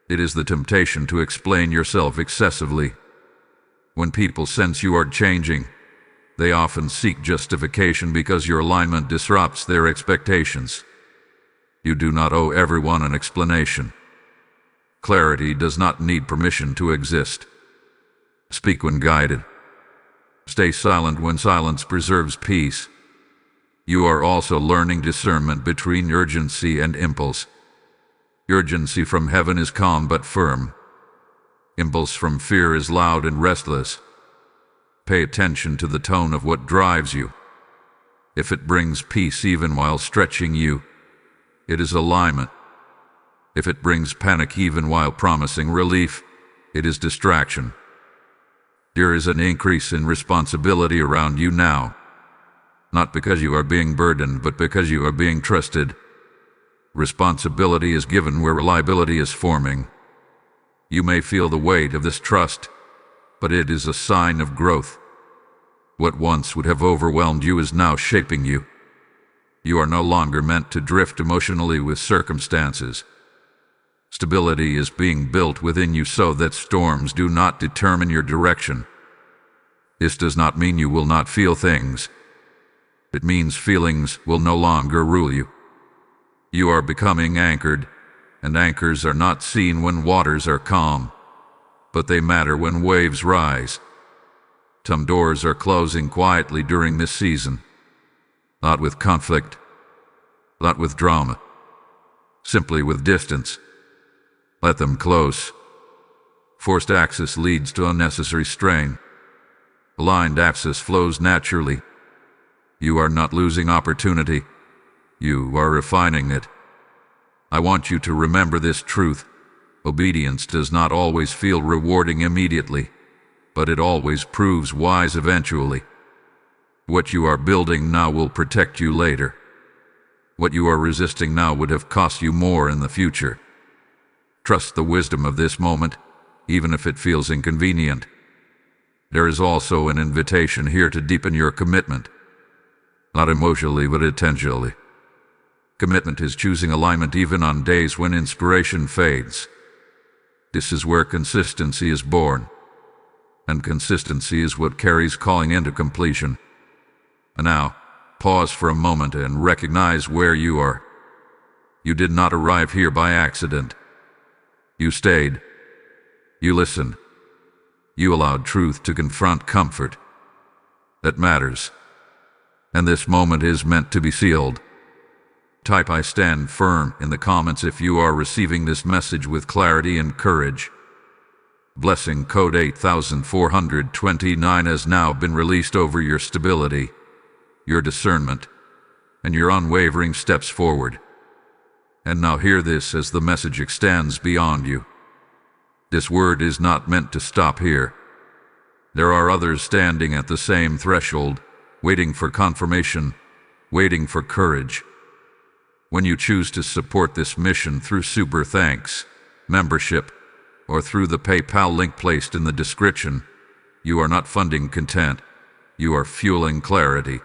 It is the temptation to explain yourself excessively. When people sense you are changing, they often seek justification because your alignment disrupts their expectations. You do not owe everyone an explanation. Clarity does not need permission to exist. Speak when guided. Stay silent when silence preserves peace. You are also learning discernment between urgency and impulse. Urgency from heaven is calm but firm. Impulse from fear is loud and restless. Pay attention to the tone of what drives you. If it brings peace even while stretching you, it is alignment. If it brings panic even while promising relief, it is distraction. There is an increase in responsibility around you now. Not because you are being burdened, but because you are being trusted. Responsibility is given where reliability is forming. You may feel the weight of this trust, but it is a sign of growth. What once would have overwhelmed you is now shaping you. You are no longer meant to drift emotionally with circumstances. Stability is being built within you so that storms do not determine your direction. This does not mean you will not feel things. It means feelings will no longer rule you. You are becoming anchored, and anchors are not seen when waters are calm, but they matter when waves rise. Some doors are closing quietly during this season, not with conflict, not with drama, simply with distance. Let them close. Forced access leads to unnecessary strain. Aligned access flows naturally. You are not losing opportunity. You are refining it. I want you to remember this truth. Obedience does not always feel rewarding immediately, but it always proves wise eventually. What you are building now will protect you later. What you are resisting now would have cost you more in the future. Trust the wisdom of this moment, even if it feels inconvenient. There is also an invitation here to deepen your commitment. Not emotionally, but intentionally. Commitment is choosing alignment even on days when inspiration fades. This is where consistency is born. And consistency is what carries calling into completion. And now, pause for a moment and recognize where you are. You did not arrive here by accident. You stayed. You listened. You allowed truth to confront comfort. That matters. And this moment is meant to be sealed. Type "I stand firm" in the comments if you are receiving this message with clarity and courage. Blessing code 8429 has now been released over your stability, your discernment, and your unwavering steps forward. And now hear this as the message extends beyond you. This word is not meant to stop here. There are others standing at the same threshold, waiting for confirmation, waiting for courage. When you choose to support this mission through super thanks, membership, or through the PayPal link placed in the description, you are not funding content, you are fueling clarity.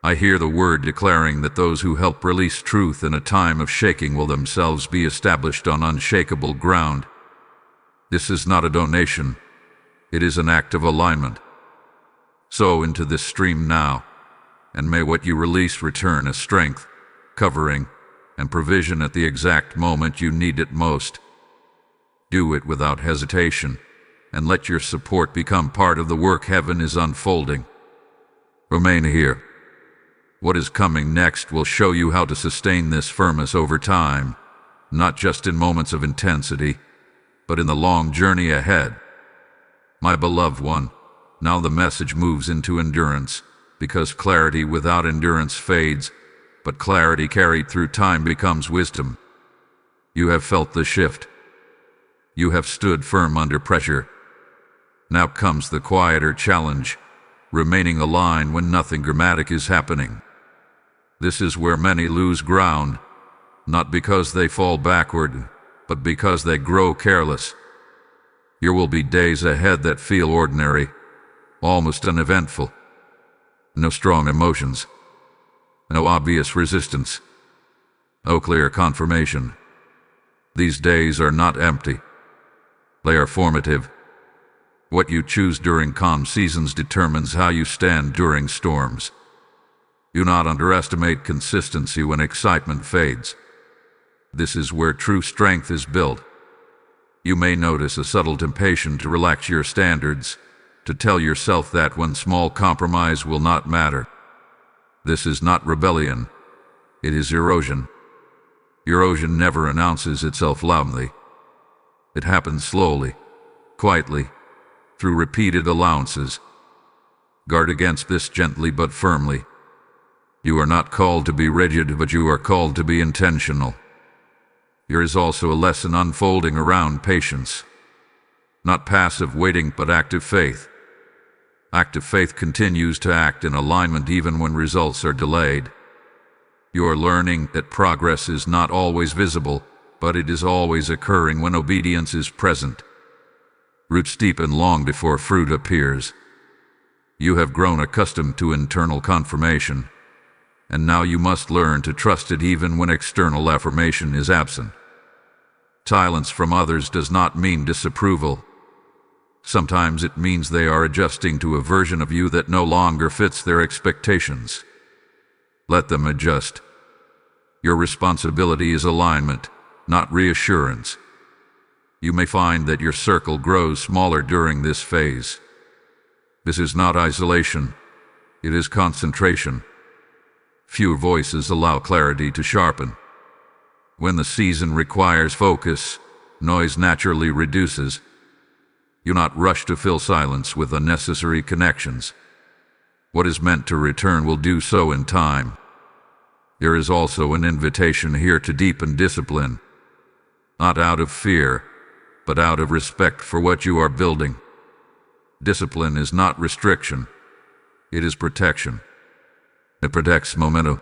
I hear the word declaring that those who help release truth in a time of shaking will themselves be established on unshakable ground. This is not a donation, it is an act of alignment. Sow into this stream now, and may what you release return as strength, covering, and provision at the exact moment you need it most. Do it without hesitation, and let your support become part of the work heaven is unfolding. Remain here. What is coming next will show you how to sustain this firmness over time, not just in moments of intensity, but in the long journey ahead. My beloved one, now the message moves into endurance, because clarity without endurance fades, but clarity carried through time becomes wisdom. You have felt the shift. You have stood firm under pressure. Now comes the quieter challenge, remaining aligned when nothing dramatic is happening. This is where many lose ground, not because they fall backward, but because they grow careless. There will be days ahead that feel ordinary, almost uneventful. No strong emotions, no obvious resistance, no clear confirmation. These days are not empty. They are formative. What you choose during calm seasons determines how you stand during storms. Do not underestimate consistency when excitement fades. This is where true strength is built. You may notice a subtle temptation to relax your standards, to tell yourself that one small compromise will not matter. This is not rebellion. It is erosion. Erosion never announces itself loudly. It happens slowly, quietly, through repeated allowances. Guard against this gently but firmly. You are not called to be rigid, but you are called to be intentional. There is also a lesson unfolding around patience. Not passive waiting, but active faith. Active faith continues to act in alignment even when results are delayed. You are learning that progress is not always visible, but it is always occurring when obedience is present. Roots deepen long before fruit appears. You have grown accustomed to internal confirmation, and now you must learn to trust it even when external affirmation is absent. Silence from others does not mean disapproval. Sometimes it means they are adjusting to a version of you that no longer fits their expectations. Let them adjust. Your responsibility is alignment, not reassurance. You may find that your circle grows smaller during this phase. This is not isolation. It is concentration. Few voices allow clarity to sharpen. When the season requires focus, noise naturally reduces. Do not rush to fill silence with unnecessary connections. What is meant to return will do so in time. There is also an invitation here to deepen discipline, not out of fear, but out of respect for what you are building. Discipline is not restriction, it is protection. It protects momentum.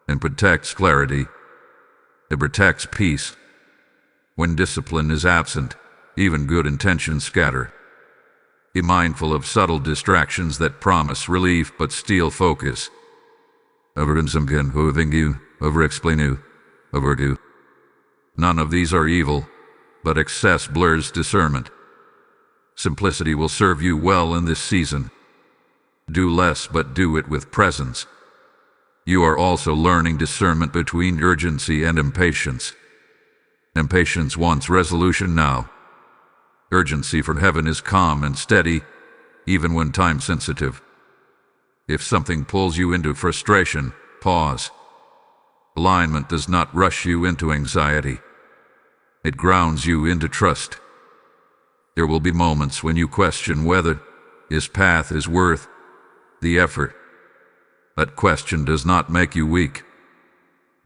It protects clarity. It protects peace. When discipline is absent, even good intentions scatter. Be mindful of subtle distractions that promise relief but steal focus. Over-explain, overdo. None of these are evil, but excess blurs discernment. Simplicity will serve you well in this season. Do less, but do it with presence. You are also learning discernment between urgency and impatience. Impatience wants resolution now. Urgency for heaven is calm and steady, even when time-sensitive. If something pulls you into frustration, pause. Alignment does not rush you into anxiety. It grounds you into trust. There will be moments when you question whether this path is worth the effort. That question does not make you weak.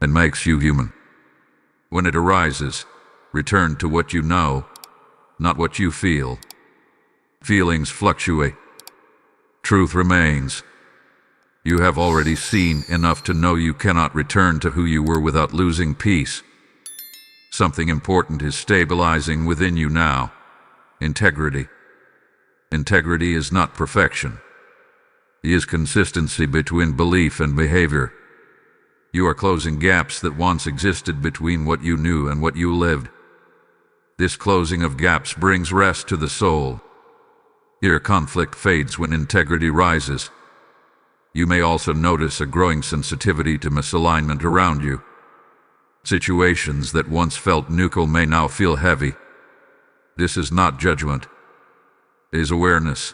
It makes you human. When it arises, return to what you know, not what you feel. Feelings fluctuate. Truth remains. You have already seen enough to know you cannot return to who you were without losing peace. Something important is stabilizing within you now. Integrity. Integrity is not perfection. It is consistency between belief and behavior. You are closing gaps that once existed between what you knew and what you lived. This closing of gaps brings rest to the soul. Inner conflict fades when integrity rises. You may also notice a growing sensitivity to misalignment around you. Situations that once felt neutral may now feel heavy. This is not judgment. It is awareness.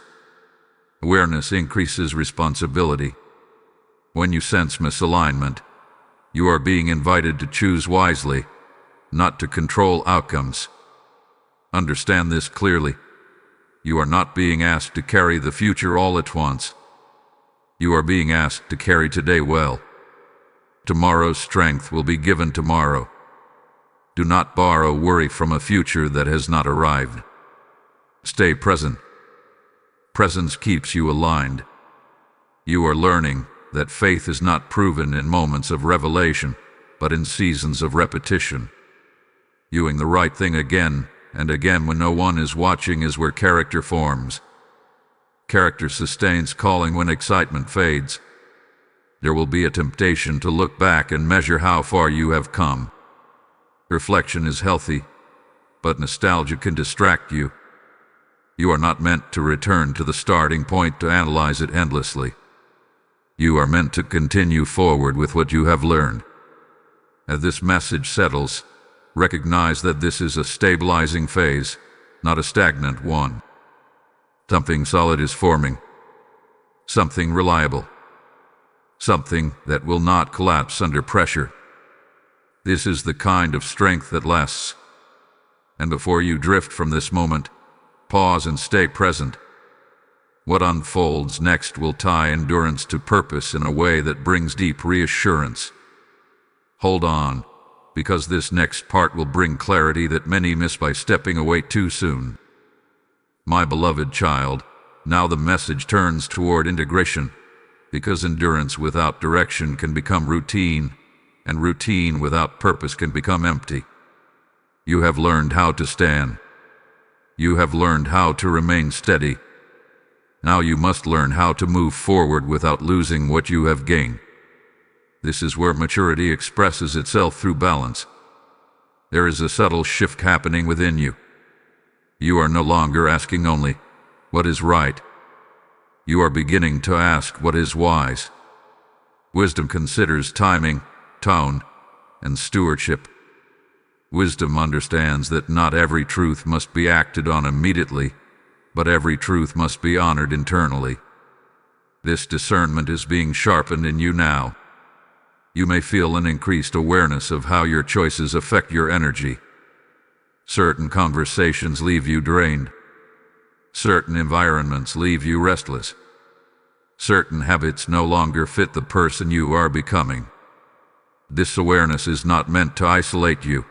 Awareness increases responsibility. When you sense misalignment, you are being invited to choose wisely, not to control outcomes. Understand this clearly. You are not being asked to carry the future all at once. You are being asked to carry today well. Tomorrow's strength will be given tomorrow. Do not borrow worry from a future that has not arrived. Stay present. Presence keeps you aligned. You are learning that faith is not proven in moments of revelation, but in seasons of repetition. Doing the right thing again and again when no one is watching is where character forms. Character sustains calling when excitement fades. There will be a temptation to look back and measure how far you have come. Reflection is healthy, but nostalgia can distract you. You are not meant to return to the starting point to analyze it endlessly. You are meant to continue forward with what you have learned. As this message settles, recognize that this is a stabilizing phase, not a stagnant one. Something solid is forming. Something reliable. Something that will not collapse under pressure. This is the kind of strength that lasts. And before you drift from this moment, pause and stay present. What unfolds next will tie endurance to purpose in a way that brings deep reassurance. Hold on, because this next part will bring clarity that many miss by stepping away too soon. My beloved child, now the message turns toward integration, because endurance without direction can become routine, and routine without purpose can become empty. You have learned how to stand. You have learned how to remain steady. Now you must learn how to move forward without losing what you have gained. This is where maturity expresses itself through balance. There is a subtle shift happening within you. You are no longer asking only, what is right? You are beginning to ask what is wise. Wisdom considers timing, tone, and stewardship. Wisdom understands that not every truth must be acted on immediately, but every truth must be honored internally. This discernment is being sharpened in you now. You may feel an increased awareness of how your choices affect your energy. Certain conversations leave you drained. Certain environments leave you restless. Certain habits no longer fit the person you are becoming. This awareness is not meant to isolate you.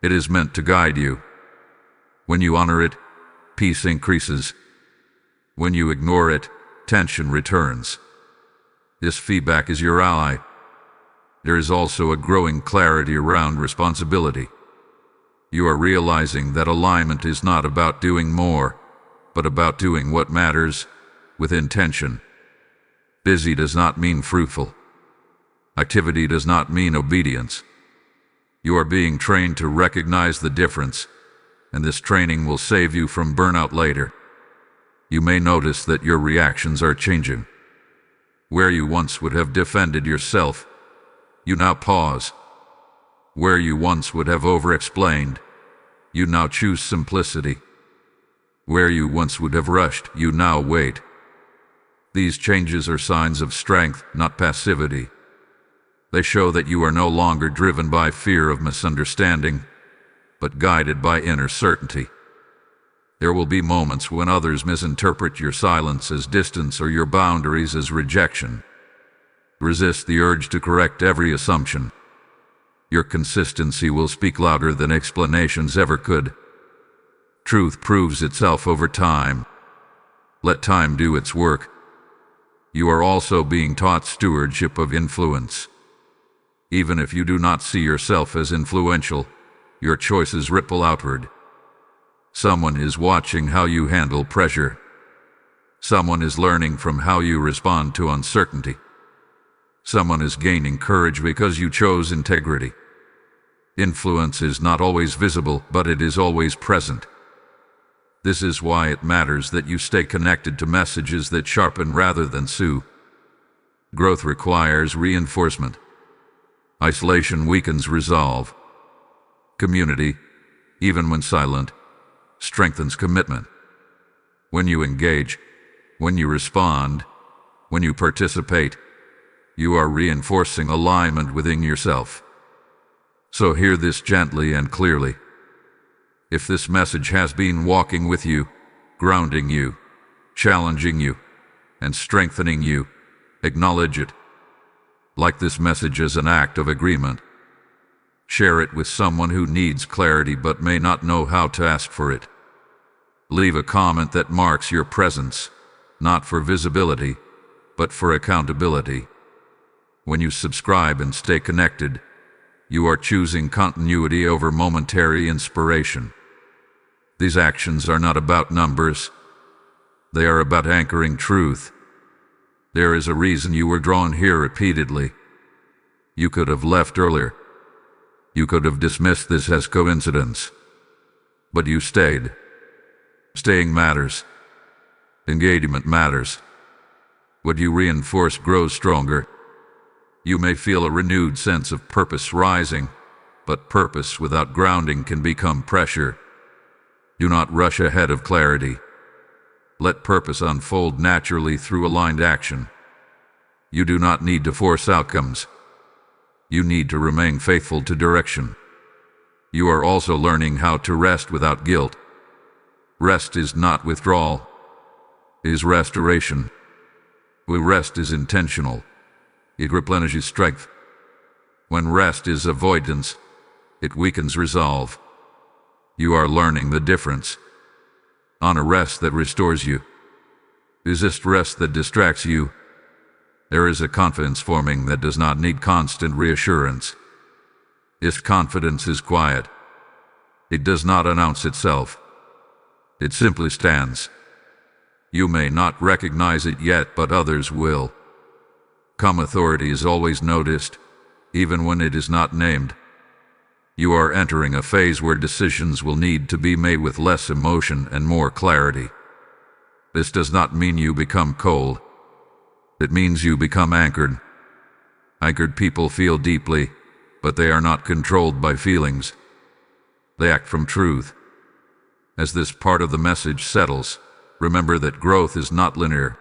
It is meant to guide you. When you honor it, peace increases. When you ignore it, tension returns. This feedback is your ally. There is also a growing clarity around responsibility. You are realizing that alignment is not about doing more, but about doing what matters, with intention. Busy does not mean fruitful. Activity does not mean obedience. You are being trained to recognize the difference, and this training will save you from burnout later. You may notice that your reactions are changing. Where you once would have defended yourself, you now pause. Where you once would have over-explained, you now choose simplicity. Where you once would have rushed, you now wait. These changes are signs of strength, not passivity. They show that you are no longer driven by fear of misunderstanding, but guided by inner certainty. There will be moments when others misinterpret your silence as distance or your boundaries as rejection. Resist the urge to correct every assumption. Your consistency will speak louder than explanations ever could. Truth proves itself over time. Let time do its work. You are also being taught stewardship of influence. Even if you do not see yourself as influential, your choices ripple outward. Someone is watching how you handle pressure. Someone is learning from how you respond to uncertainty. Someone is gaining courage because you chose integrity. Influence is not always visible, but it is always present. This is why it matters that you stay connected to messages that sharpen rather than soothe. Growth requires reinforcement. Isolation weakens resolve. Community, even when silent, strengthens commitment. When you engage, when you respond, when you participate, you are reinforcing alignment within yourself. So hear this gently and clearly. If this message has been walking with you, grounding you, challenging you, and strengthening you, acknowledge it. Like this message as an act of agreement. Share it with someone who needs clarity but may not know how to ask for it. Leave a comment that marks your presence, not for visibility, but for accountability. When you subscribe and stay connected, you are choosing continuity over momentary inspiration. These actions are not about numbers. They are about anchoring truth. There is a reason you were drawn here repeatedly. You could have left earlier. You could have dismissed this as coincidence. But you stayed. Staying matters. Engagement matters. What you reinforce grows stronger. You may feel a renewed sense of purpose rising, but purpose without grounding can become pressure. Do not rush ahead of clarity. Let purpose unfold naturally through aligned action. You do not need to force outcomes. You need to remain faithful to direction. You are also learning how to rest without guilt. Rest is not withdrawal. It is restoration. When rest is intentional, it replenishes strength. When rest is avoidance, it weakens resolve. You are learning the difference. Honor rest that restores you. Resist rest that distracts you. There is a confidence forming that does not need constant reassurance. This confidence is quiet. It does not announce itself. It simply stands. You may not recognize it yet, but others will. Calm authority is always noticed, even when it is not named. You are entering a phase where decisions will need to be made with less emotion and more clarity. This does not mean you become cold. It means you become anchored. Anchored people feel deeply, but they are not controlled by feelings. They act from truth. As this part of the message settles, remember that growth is not linear.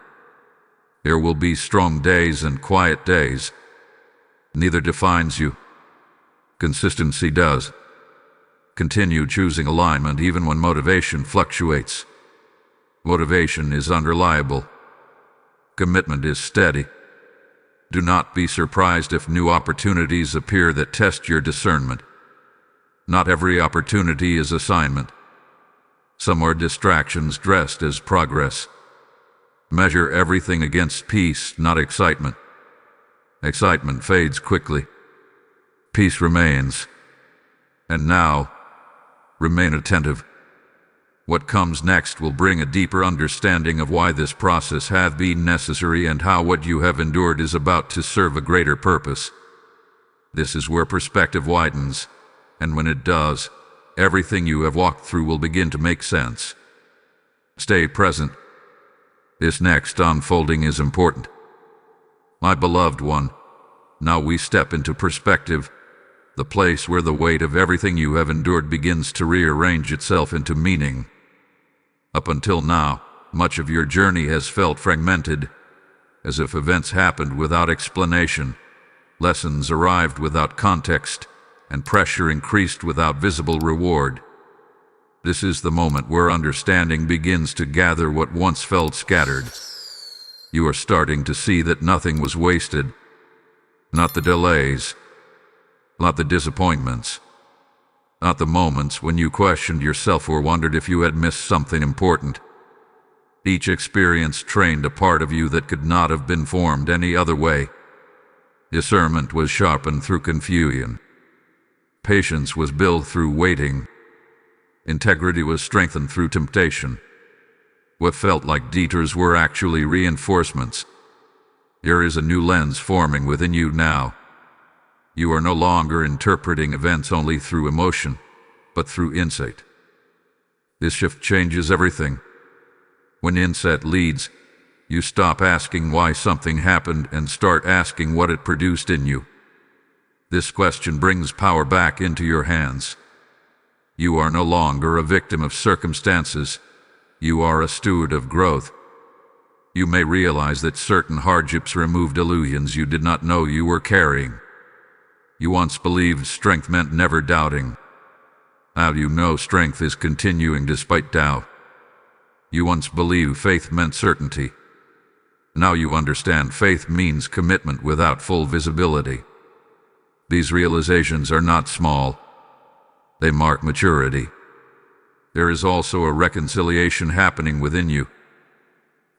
There will be strong days and quiet days. Neither defines you. Consistency does. Continue choosing alignment even when motivation fluctuates. Motivation is unreliable. Commitment is steady. Do not be surprised if new opportunities appear that test your discernment. Not every opportunity is assignment. Some are distractions dressed as progress. Measure everything against peace, not excitement. Excitement fades quickly. Peace remains. And now, remain attentive. What comes next will bring a deeper understanding of why this process hath been necessary and how what you have endured is about to serve a greater purpose. This is where perspective widens, and when it does, everything you have walked through will begin to make sense. Stay present. This next unfolding is important. My beloved one, now we step into perspective, the place where the weight of everything you have endured begins to rearrange itself into meaning. Up until now, much of your journey has felt fragmented, as if events happened without explanation, lessons arrived without context, and pressure increased without visible reward. This is the moment where understanding begins to gather what once felt scattered. You are starting to see that nothing was wasted. Not the delays, not the disappointments, not the moments when you questioned yourself or wondered if you had missed something important. Each experience trained a part of you that could not have been formed any other way. Discernment was sharpened through confusion. Patience was built through waiting. Integrity was strengthened through temptation. What felt like detours were actually reinforcements. There is a new lens forming within you now. You are no longer interpreting events only through emotion, but through insight. This shift changes everything. When insight leads, you stop asking why something happened and start asking what it produced in you. This question brings power back into your hands. You are no longer a victim of circumstances. You are a steward of growth. You may realize that certain hardships removed illusions you did not know you were carrying. You once believed strength meant never doubting. Now you know strength is continuing despite doubt. You once believed faith meant certainty. Now you understand faith means commitment without full visibility. These realizations are not small. They mark maturity. There is also a reconciliation happening within you.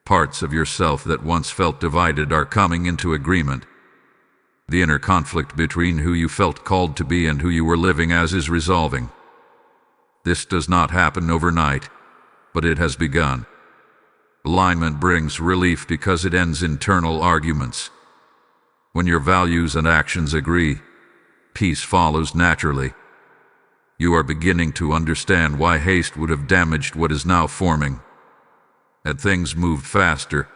Parts of yourself that once felt divided are coming into agreement. The inner conflict between who you felt called to be and who you were living as is resolving. This does not happen overnight, but it has begun. Alignment brings relief because it ends internal arguments. When your values and actions agree, peace follows naturally. You are beginning to understand why haste would have damaged what is now forming. Had things moved faster,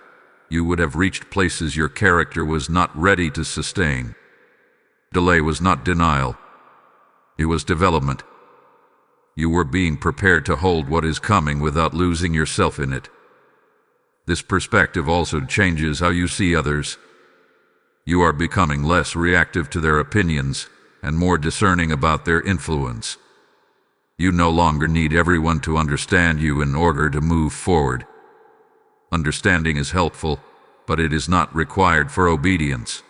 you would have reached places your character was not ready to sustain. Delay was not denial. It was development. You were being prepared to hold what is coming without losing yourself in it. This perspective also changes how you see others. You are becoming less reactive to their opinions and more discerning about their influence. You no longer need everyone to understand you in order to move forward. Understanding is helpful, but it is not required for obedience.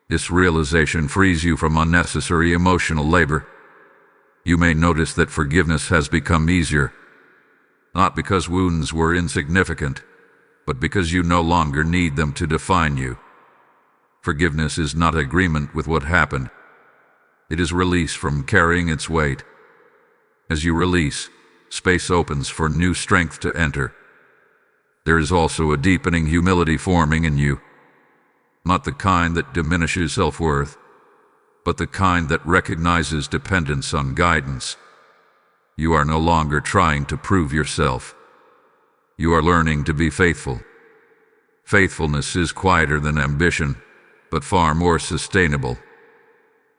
This realization frees you from unnecessary emotional labor. You may notice that forgiveness has become easier, not because wounds were insignificant, but because you no longer need them to define you. Forgiveness is not agreement with what happened. It is release from carrying its weight. As you release, space opens for new strength to enter. There is also a deepening humility forming in you, not the kind that diminishes self-worth, but the kind that recognizes dependence on guidance. You are no longer trying to prove yourself. You are learning to be faithful. Faithfulness is quieter than ambition, but far more sustainable.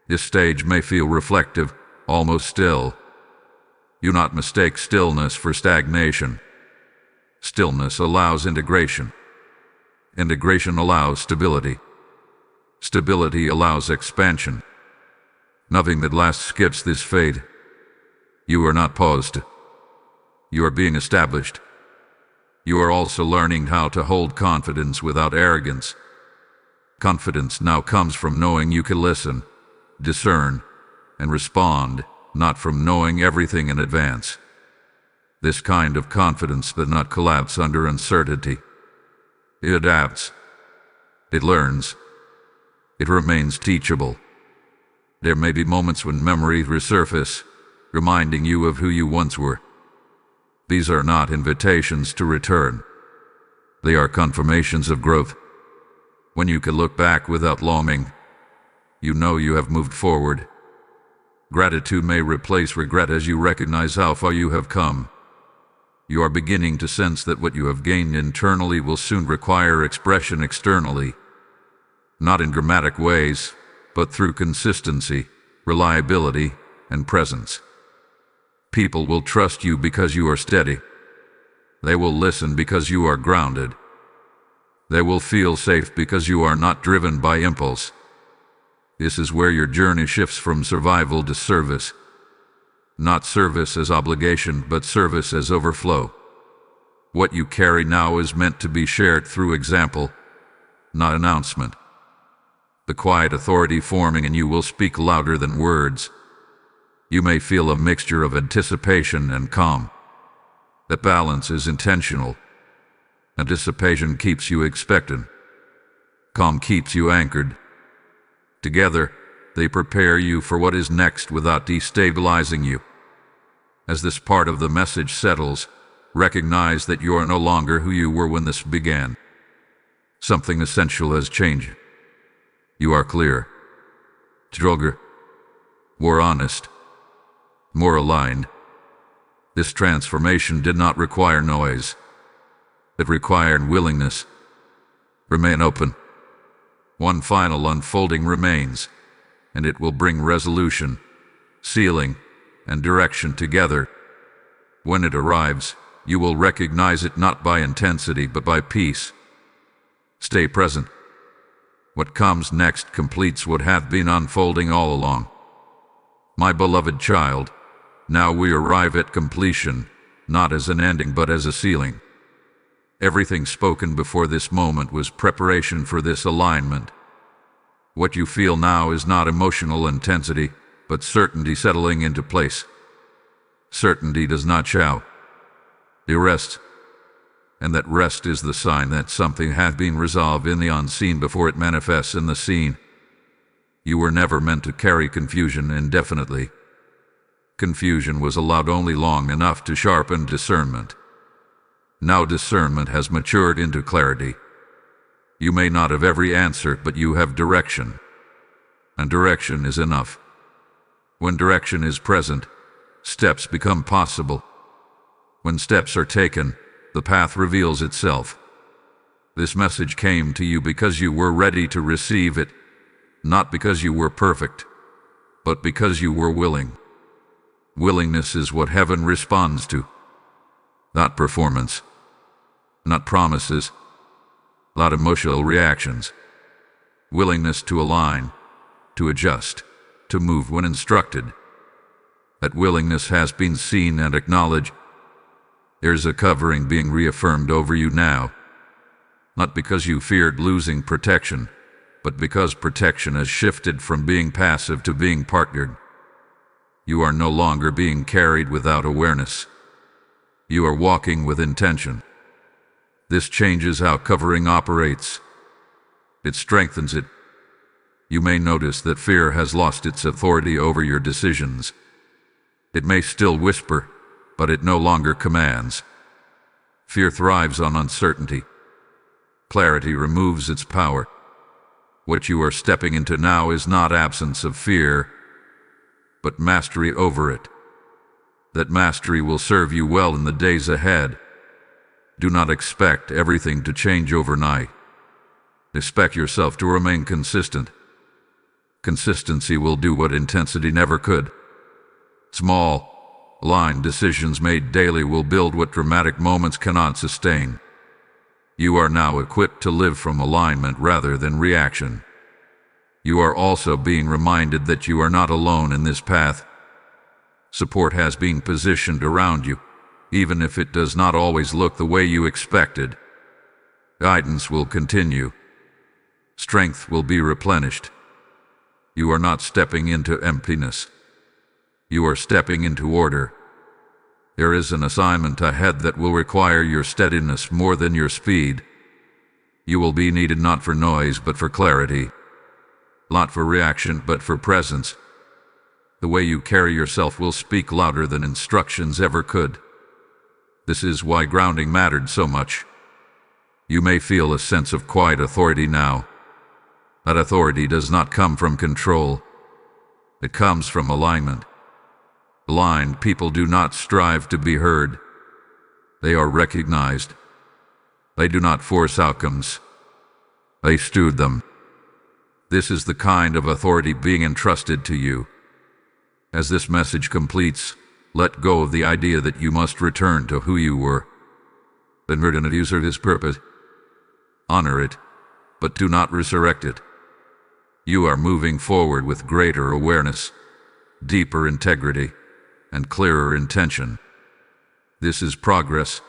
This stage may feel reflective, almost still. Do not mistake stillness for stagnation. Stillness allows integration. Integration allows stability. Stability allows expansion. Nothing that lasts skips this fade. You are not paused. You are being established. You are also learning how to hold confidence without arrogance. Confidence now comes from knowing you can listen, discern, and respond, not from knowing everything in advance. This kind of confidence does not collapse under uncertainty. It adapts. It learns. It remains teachable. There may be moments when memories resurface, reminding you of who you once were. These are not invitations to return. They are confirmations of growth. When you can look back without longing, you know you have moved forward. Gratitude may replace regret as you recognize how far you have come. You are beginning to sense that what you have gained internally will soon require expression externally. Not in dramatic ways, but through consistency, reliability, and presence. People will trust you because you are steady. They will listen because you are grounded. They will feel safe because you are not driven by impulse. This is where your journey shifts from survival to service. Not service as obligation, but service as overflow. What you carry now is meant to be shared through example, not announcement. The quiet authority forming in you will speak louder than words. You may feel a mixture of anticipation and calm. That balance is intentional. Anticipation keeps you expectant. Calm keeps you anchored. Together, they prepare you for what is next without destabilizing you. As this part of the message settles, recognize that you are no longer who you were when this began. Something essential has changed. You are clear, stronger, more honest, more aligned. This transformation did not require noise. It required willingness. Remain open. One final unfolding remains, and it will bring resolution, sealing, and direction together. When it arrives, you will recognize it not by intensity but by peace. Stay present. What comes next completes what had been unfolding all along. My beloved child, now we arrive at completion, not as an ending but as a sealing. Everything spoken before this moment was preparation for this alignment. What you feel now is not emotional intensity, but certainty settling into place. Certainty does not shout. It rests. And that rest is the sign that something had been resolved in the unseen before it manifests in the seen. You were never meant to carry confusion indefinitely. Confusion was allowed only long enough to sharpen discernment. Now discernment has matured into clarity. You may not have every answer, but you have direction. And direction is enough. When direction is present, steps become possible. When steps are taken, the path reveals itself. This message came to you because you were ready to receive it, not because you were perfect, but because you were willing. Willingness is what heaven responds to. Not performance, not promises, not emotional reactions. Willingness to align, to adjust, to move when instructed. That willingness has been seen and acknowledged. There's a covering being reaffirmed over you now, not because you feared losing protection, but because protection has shifted from being passive to being partnered. You are no longer being carried without awareness. You are walking with intention. This changes how covering operates. It strengthens it. You may notice that fear has lost its authority over your decisions. It may still whisper, but it no longer commands. Fear thrives on uncertainty. Clarity removes its power. What you are stepping into now is not absence of fear, but mastery over it. That mastery will serve you well in the days ahead. Do not expect everything to change overnight. Expect yourself to remain consistent. Consistency will do what intensity never could. Small, aligned decisions made daily will build what dramatic moments cannot sustain. You are now equipped to live from alignment rather than reaction. You are also being reminded that you are not alone in this path. Support has been positioned around you, even if it does not always look the way you expected. Guidance will continue. Strength will be replenished. You are not stepping into emptiness. You are stepping into order. There is an assignment ahead that will require your steadiness more than your speed. You will be needed not for noise but for clarity. Not for reaction but for presence. The way you carry yourself will speak louder than instructions ever could. This is why grounding mattered so much. You may feel a sense of quiet authority now. That authority does not come from control. It comes from alignment. Aligned people do not strive to be heard. They are recognized. They do not force outcomes. They steward them. This is the kind of authority being entrusted to you. As this message completes, let go of the idea that you must return to who you were. then we're going to use his purpose. Honor it, but do not resurrect it. You are moving forward with greater awareness, deeper integrity, and clearer intention. This is progress.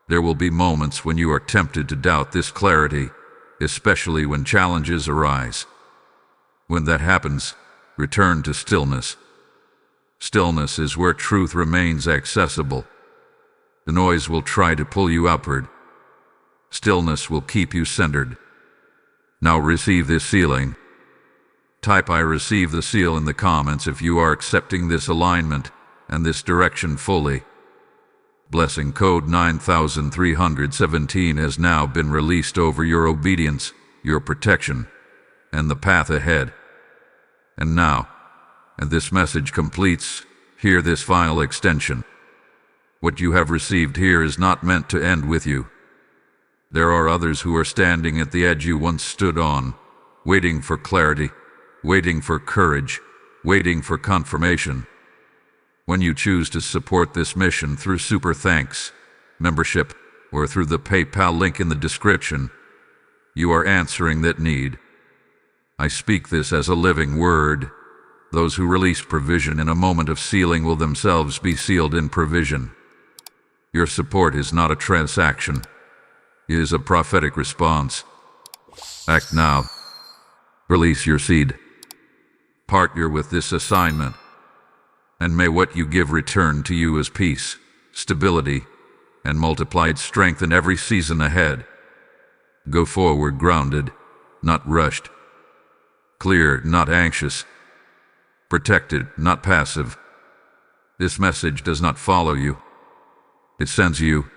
There will be moments when you are tempted to doubt this clarity, especially when challenges arise. When that happens, return to stillness. Stillness is where truth remains accessible. The noise will try to pull you upward. Stillness will keep you centered. Now receive this sealing. Type "I receive the seal" in the comments if you are accepting this alignment and this direction fully. Blessing code 9317 has now been released over your obedience, your protection, and the path ahead. And now, and this message completes, hear this final extension. What you have received here is not meant to end with you. There are others who are standing at the edge you once stood on, waiting for clarity, waiting for courage, waiting for confirmation. When you choose to support this mission through Super Thanks, membership, or through the PayPal link in the description, you are answering that need. I speak this as a living word. Those who release provision in a moment of sealing will themselves be sealed in provision. Your support is not a transaction. It is a prophetic response. Act now. Release your seed. Partner with this assignment. And may what you give return to you as peace, stability, and multiplied strength in every season ahead. Go forward grounded, not rushed. Clear, not anxious. Protected, not passive. This message does not follow you. It sends you.